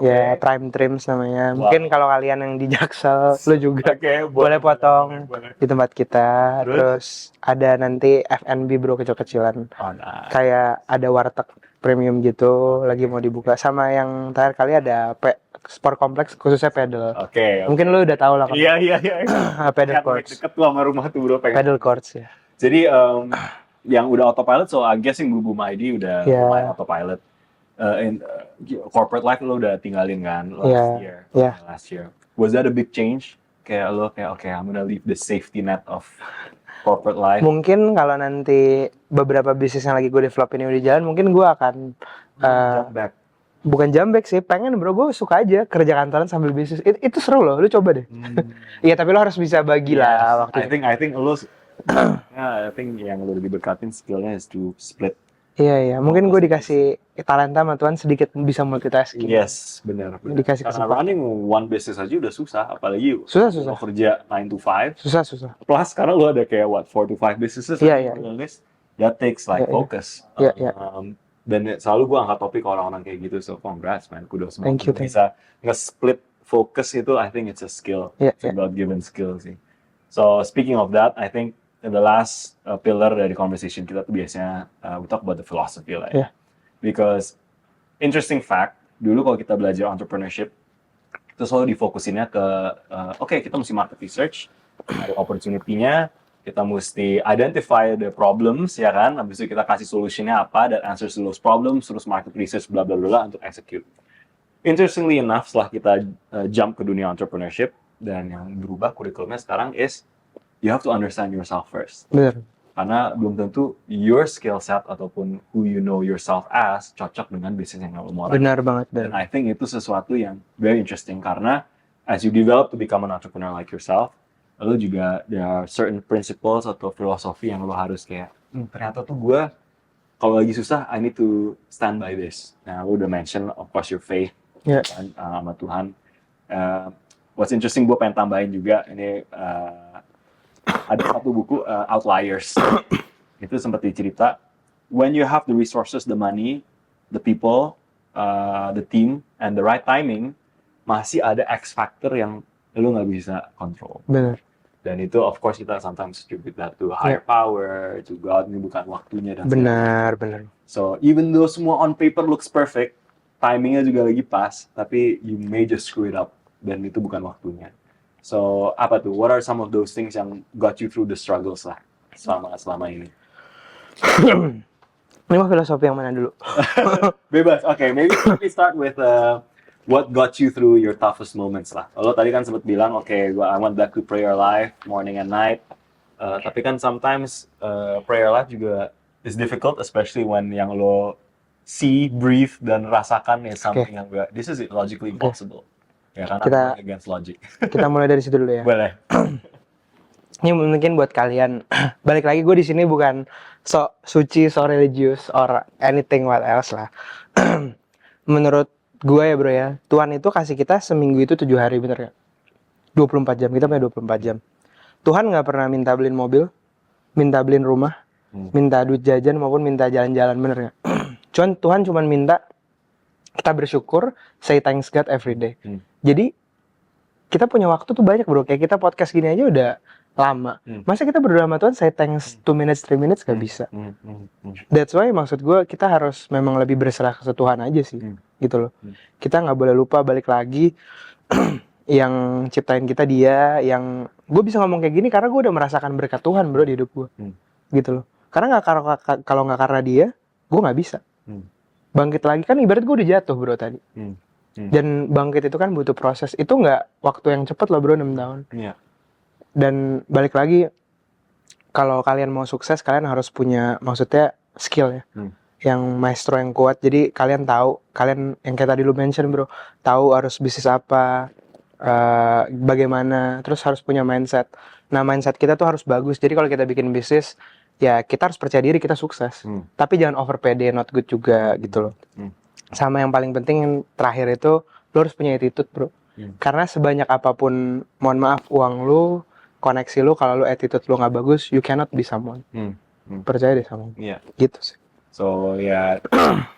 Ya, Prime Trims namanya. Mungkin kalau kalian yang di Jaksel, lo juga boleh potong di tempat kita. Terus ada nanti F&B bro, kecil-kecilan. Kayak ada warteg premium gitu, lagi mau dibuka. Sama yang terakhir kali ada sport kompleks khususnya pedal. Mungkin lo udah tahu lah. Iya. Pedal courts. Deket tuh sama rumah tuh bro. Pedal courts ya. Jadi yang udah autopilot, so I guess yang Bubum ID udah lumayan autopilot. Corporate life lo udah tinggalin kan last year. Was that a big change? Kayak lo okay, I'm gonna leave the safety net of corporate life. Mungkin kalau nanti beberapa bisnis yang lagi gue develop ini udah jalan, mungkin gue akan jump back. Bukan jump back sih, pengen bro, gue suka aja kerja kantoran sambil bisnis. Itu seru loh, lu coba deh. Iya tapi lo harus bisa bagi lah waktu. I think lo I think yang lo diberkatin skillnya is to split. Iya, mungkin gue dikasih talenta sama Tuhan sedikit bisa multitasking. Yes, benar. Dikasih Karena running one business aja udah susah, apalagi susah. Lo kerja 9 to 5. Susah. Plus sekarang lo ada kayak 4 to 5 businesses. Iya. That takes focus. Iya. Dan selalu gue angkat topik orang-orang kayak gitu, so congrats man, kudos banget. Thank you. Bisa nge-split focus itu, I think it's a skill. It's a God-given skill sih. So speaking of that, I think the last pillar dari conversation kita tuh biasanya we talk about the philosophy lah ya. Because interesting fact, dulu kalau kita belajar entrepreneurship, itu selalu difokusinnya ke kita mesti market research, ada opportunity-nya, kita mesti identify the problems ya kan, habis itu kita kasih solutionnya apa, that answers to those problems, terus market research bla bla bla untuk execute. Interestingly enough, setelah kita jump ke dunia entrepreneurship, dan yang berubah kurikulumnya sekarang is you have to understand yourself first. Benar. Karena belum tentu your skill set ataupun who you know yourself as cocok dengan bisnis yang lo mau. Benar banget. Dan I think itu sesuatu yang very interesting karena as you develop to become an entrepreneur like yourself, lo juga there are certain principles atau filosofi yang lo harus kayak ternyata tuh gue kalau lagi susah I need to stand by this. Nah lo udah mention of course your faith sama Tuhan. What's interesting gue pengen tambahin juga ini ada satu buku Outliers. Itu sempat dicerita when you have the resources, the money, the people, the team, and the right timing, masih ada X factor yang lu nggak bisa control. Benar. Dan itu of course kita sometimes attribute that to higher power, to God, ini bukan waktunya dan benar. So even though semua on paper looks perfect, timingnya juga lagi pas, tapi you may just screw it up. dan itu bukan waktunya. So apa tuh? What are some of those things yang got you through the struggles lah selama ini? Ini mah filosofi yang mana dulu? Bebas. Okay, maybe let me start with what got you through your toughest moments lah. Lo tadi kan sempat bilang, I went back to prayer life morning and night. Tapi kan sometimes prayer life juga is difficult, especially when yang lo see, breathe, dan rasakan is something yang this is logically impossible. Ya kan, Kita- against logic. Kita mulai dari situ dulu ya. Boleh. Ini mungkin buat kalian, balik lagi gue di sini bukan so suci, so religious, or anything what else lah. Menurut gue ya bro ya, Tuhan itu kasih kita seminggu itu 7 hari, bener gak? 24 jam, kita punya 24 jam. Tuhan gak pernah minta beliin mobil, minta beliin rumah, minta duit jajan maupun minta jalan-jalan, bener gak? Tuhan cuma minta kita bersyukur, say thanks God every day. Jadi kita punya waktu tuh banyak bro, kayak kita podcast gini aja udah lama. Masa kita berdoa sama Tuhan say thanks 2 minutes, 3 minutes gak bisa. That's why maksud gue kita harus memang lebih berserah ke Tuhan aja sih, gitu loh. Kita nggak boleh lupa balik lagi yang ciptain kita Dia, yang gue bisa ngomong kayak gini karena gue udah merasakan berkat Tuhan bro di hidup gue, gitu loh. Karena nggak kalau nggak karena Dia, gue nggak bisa. Bangkit lagi kan ibarat gue udah jatuh bro tadi. Dan bangkit itu kan butuh proses. Itu nggak waktu yang cepet loh bro, 6 tahun. Dan balik lagi, kalau kalian mau sukses, kalian harus punya, maksudnya skill ya, yang maestro yang kuat. Jadi kalian tahu, kalian yang kayak tadi lu mention bro, tahu harus bisnis apa, bagaimana, terus harus punya mindset. Nah mindset kita tuh harus bagus. Jadi kalau kita bikin bisnis, ya kita harus percaya diri kita sukses. Tapi jangan over pede, not good juga gitu loh. Sama yang paling penting yang terakhir itu, lu harus punya attitude bro. Karena sebanyak apapun, mohon maaf, uang lu, koneksi lu, kalau lu attitude lu nggak bagus, you cannot be someone. Percaya deh sama gitu sih. So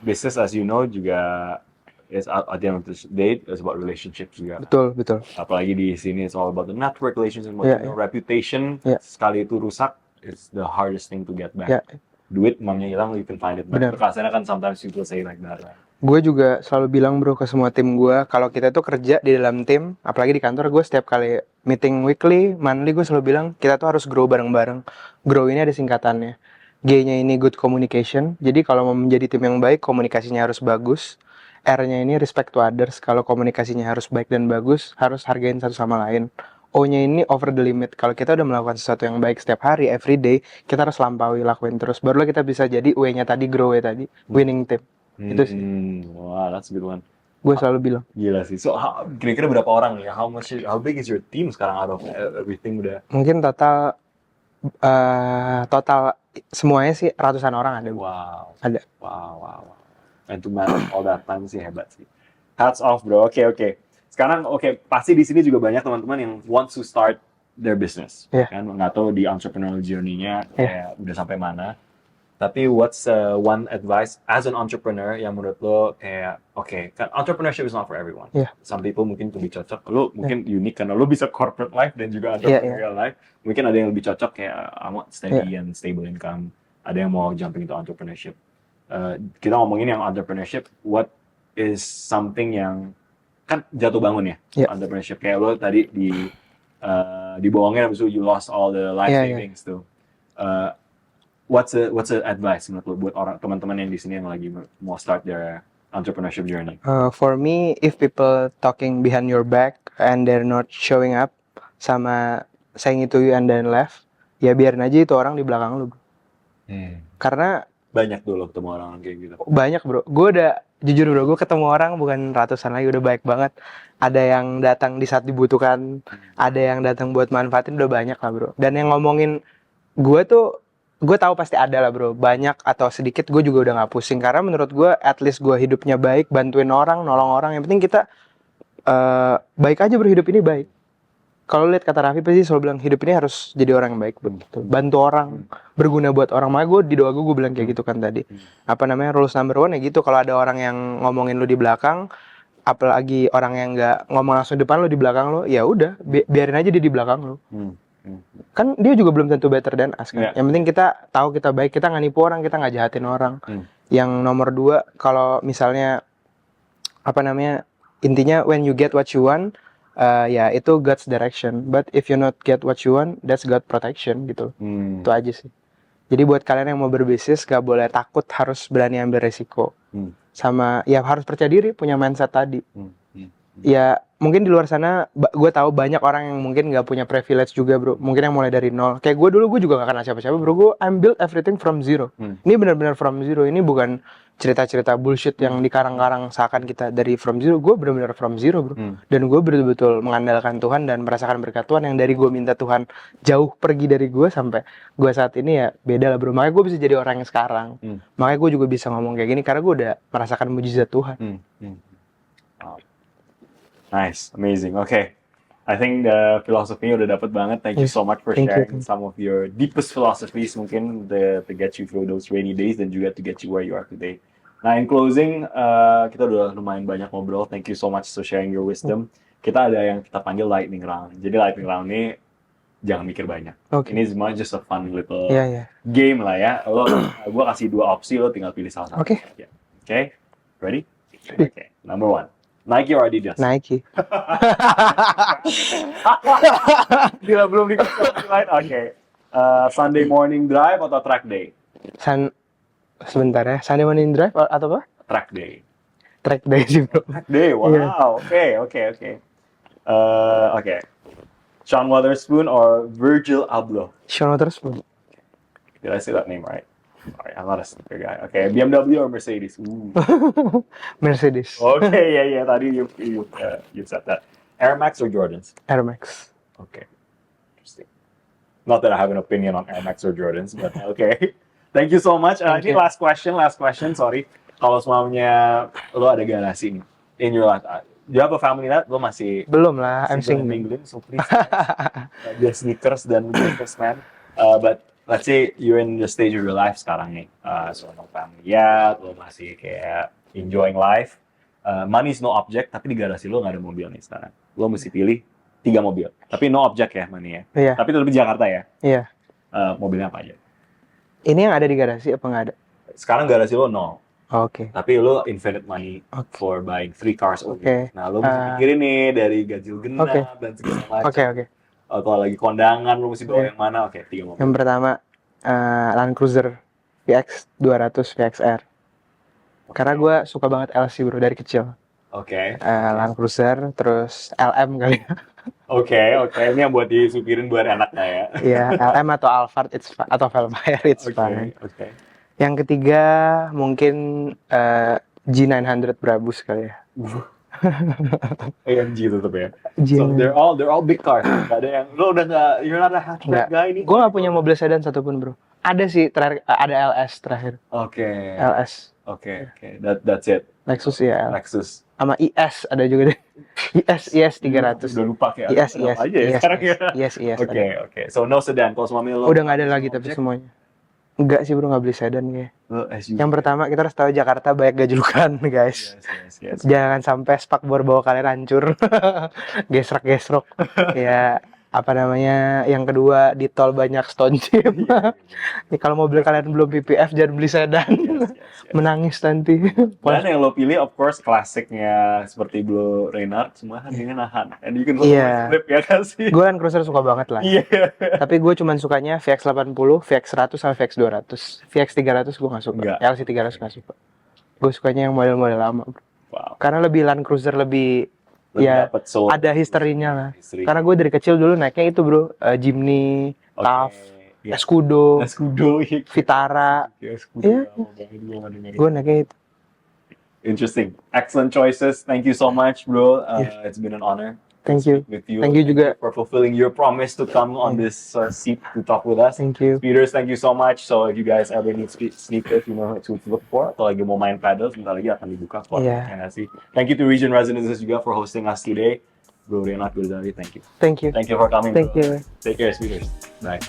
business as you know juga is at the end of the day is about relationships juga. Betul. Apalagi di sini it's all about the network relations and reputation. Sekali itu rusak, it's the hardest thing to get back. Duit mamnya hilang, you can find it back. Kasarnya kan sometimes people say like that. Right? Gue juga selalu bilang bro ke semua tim gue, kalau kita tuh kerja di dalam tim, apalagi di kantor, gue setiap kali meeting weekly, monthly, gue selalu bilang kita tuh harus grow bareng-bareng. Grow ini ada singkatannya. G-nya ini good communication. Jadi kalau mau menjadi tim yang baik, komunikasinya harus bagus. R-nya ini respect to others. Kalau komunikasinya harus baik dan bagus, harus hargain satu sama lain. O-nya ini over the limit. Kalau kita udah melakukan sesuatu yang baik setiap hari, every day, kita harus lampaui, lakuin terus. Barulah kita bisa jadi W-nya tadi, grow-nya tadi, winning team. Itu sih. Wow, that's a good one. Gue selalu bilang. Gila sih. So, kira-kira berapa orang ya? How big is your team sekarang out of everything udah? Mungkin total semuanya sih ratusan orang ada. Wow. Ada. Wow. And to manage all that time sih hebat sih. Hats off bro. Oke. Sekarang pasti di sini juga banyak teman-teman yang wants to start their business. Kan nggak tahu di entrepreneurial journey-nya kayak udah sampai mana. Tapi what's one advice as an entrepreneur yang menurut lo kayak kan entrepreneurship is not for everyone. Some people mungkin lebih cocok. Lo mungkin unik karena lo bisa corporate life dan juga entrepreneurial life. Mungkin ada yang lebih cocok kayak I want steady and stable income. Ada yang mau jumping into entrepreneurship. Kita ngomongin yang entrepreneurship, what is something yang kan jatuh bangun ya entrepreneurship. Kayak lo tadi dibohongin habis itu you lost all the life savings tuh. What's the advice menurut lo buat orang teman-teman yang di sini yang lagi mau start their entrepreneurship journey? For me, if people talking behind your back and they're not showing up sama saying it to you and then left, ya biarin aja itu orang di belakang lo. Karena banyak dulu ketemu orang kayak gitu. Banyak bro. Gue udah jujur bro, gue ketemu orang bukan ratusan lagi, udah baik banget. Ada yang datang di saat dibutuhkan, ada yang datang buat manfaatin, udah banyak lah bro. Dan yang ngomongin gue tuh, gue tahu pasti ada lah bro, banyak atau sedikit, gue juga udah nggak pusing karena menurut gue at least gue hidupnya baik, bantuin orang, nolong orang, yang penting kita baik aja bro, hidup ini baik. Kalau lihat kata Raffi pasti selalu bilang hidup ini harus jadi orang yang baik, betul. Bantu orang, berguna buat orang. Makanya gue di doa gue bilang kayak gitu kan tadi. Apa namanya, rules number one ya gitu. Kalau ada orang yang ngomongin lu di belakang, apalagi orang yang nggak ngomong langsung depan lu, di belakang lu, ya udah biarin aja dia di belakang lu. Kan dia juga belum tentu better than us kan. Yang penting kita tahu kita baik, kita nggak nipu orang, kita nggak jahatin orang. Yang nomor dua, kalau misalnya apa namanya, intinya when you get what you want, ya itu God's direction. But if you not get what you want, that's God protection gitu. Itu aja sih. Jadi buat kalian yang mau berbisnis gak boleh takut, harus berani ambil resiko. Sama ya harus percaya diri, punya mindset tadi. Ya mungkin di luar sana gue tahu banyak orang yang mungkin gak punya privilege juga bro, mungkin yang mulai dari nol. Kayak gue dulu, gue juga gak kenal siapa-siapa bro, gue build everything from zero. Ini benar-benar from zero, ini bukan cerita-cerita bullshit yang dikarang-karang seakan kita dari from zero. Gue benar-benar from zero bro. Dan gue betul-betul mengandalkan Tuhan dan merasakan berkat Tuhan yang dari gue minta Tuhan jauh pergi dari gue sampai gue saat ini ya beda lah bro. Makanya gue bisa jadi orang yang sekarang. Makanya gue juga bisa ngomong kayak gini karena gue udah merasakan mujizat Tuhan. Wow. Nice, amazing. Okay, I think the philosophy udah dapat banget. Thank you so much for sharing some of your deepest philosophies mungkin to get you through those rainy days dan juga to get you where you are today. Nah, in closing, kita udah lumayan banyak ngobrol. Thank you so much for sharing your wisdom. Kita ada yang kita panggil lightning round. Jadi lightning round ini jangan mikir banyak. Ini semua just a fun little game lah ya. Gue kasih 2 opsi, lo tinggal pilih salah satu. Okay, ready? Okay, number 1. Nike or Adidas? Nike. Gila, belum dikasih lain. Oke. Sunday morning drive atau track day? Sebentar ya. Sunday morning drive atau apa? Track day. Track day sih bro. Track day, wow. Oke. Oke. Sean Wotherspoon or Virgil Abloh? Sean Wotherspoon. Did I say that name right? Sorry, I'm not a sneaker guy. Okay, BMW or Mercedes? Mercedes. Okay, yeah. Tadi you said that. Air Max or Jordans? Air Max. Okay, interesting. Not that I have an opinion on Air Max or Jordans, but okay. Thank you so much. Ini last question. Sorry. Kalau semuanya lo ada garasi nih in your life, do you have a family that lo masih belum lah? I'm single. So please, just sneakers dan businessman. But let's say you're in the stage of your life sekarang nih, so no family yet, lo masih kayak enjoying life, money is no object, tapi di garasi lo nggak ada mobil nih sekarang. Lo mesti pilih 3 mobil, tapi no object ya money ya. Iya. Tapi tetap di Jakarta ya. Iya. Mobilnya apa aja? Ini yang ada di garasi apa nggak ada? Sekarang garasi lo no. Oke. Tapi lo infinite money for buying 3 cars only. Nah lo mesti pikirin nih dari ganjil genap dan segala macam. Oke. Atau lagi kondangan lo mesti bawa yang mana? Oke, 3 mobil. Yang pertama Land Cruiser VX 200 VXR. Karena gue suka banget LC bro dari kecil. Oke. Land Cruiser, terus LM kali ya. Oke. Ini yang buat disupirin buat anaknya ya. Iya, LM atau Alphard atau Velfire it's fine. Oke. Yang ketiga mungkin G900 Brabus kali ya. AMG tetap ya. So they're all big cars. Gak ada yang lo udah nggak, you're not a hatchback guy nih. Gue nggak punya mobil sedan satupun bro. Ada sih terakhir, ada LS terakhir. Oke. LS. Oke. That's it. Lexus ya. Lexus. Sama IS ada juga deh. IS 300. Udah lupa kayak IS aja ya sekarang ya. IS. Oke. So no sedan. Kalau semua lo udah nggak ada lagi tapi semuanya. Enggak sih bro, nggak beli sedan kayak. Yang pertama kita harus tahu Jakarta banyak gajlukan guys. Yes. Jangan sampai spakbor bawa kalian hancur. Gesrok. Ya apa namanya, yang kedua di tol banyak stone chip. Nih kalau mobil kalian belum PPF jangan beli sedan. Menangis nanti. Dan yang lo pilih of course klasiknya seperti Blue Reynard, semua kan ini nahan. And you can flip ya kan sih. Gue Land Cruiser suka banget lah. Tapi gue cuman sukanya VX80, VX100 sama VX200. VX300 gue gak suka. LC300 gak suka. Gue sukanya yang model-model lama. Wow. Karena lebih Land Cruiser lebih ya ada historinya lah. Karena gue dari kecil dulu naiknya itu bro, Jimny, TAF, Escudo, Vitara. Gue naiknya itu. Interesting, excellent choices. Thank you so much, bro. It's been an honor. Thank you. With you. Thank you juga for fulfilling your promise to come on this seat to talk with us. Thank you. Speeders, thank you so much. So if you guys ever need sneakers, you know to look for. Atau lagi mau main paddle, sebentar lagi akan dibuka. Thank you to Region Residences juga for hosting us today. Bro Renat Gurzari, thank you. Thank you. Thank you for coming. Thank you. Take care, Speeders. Bye.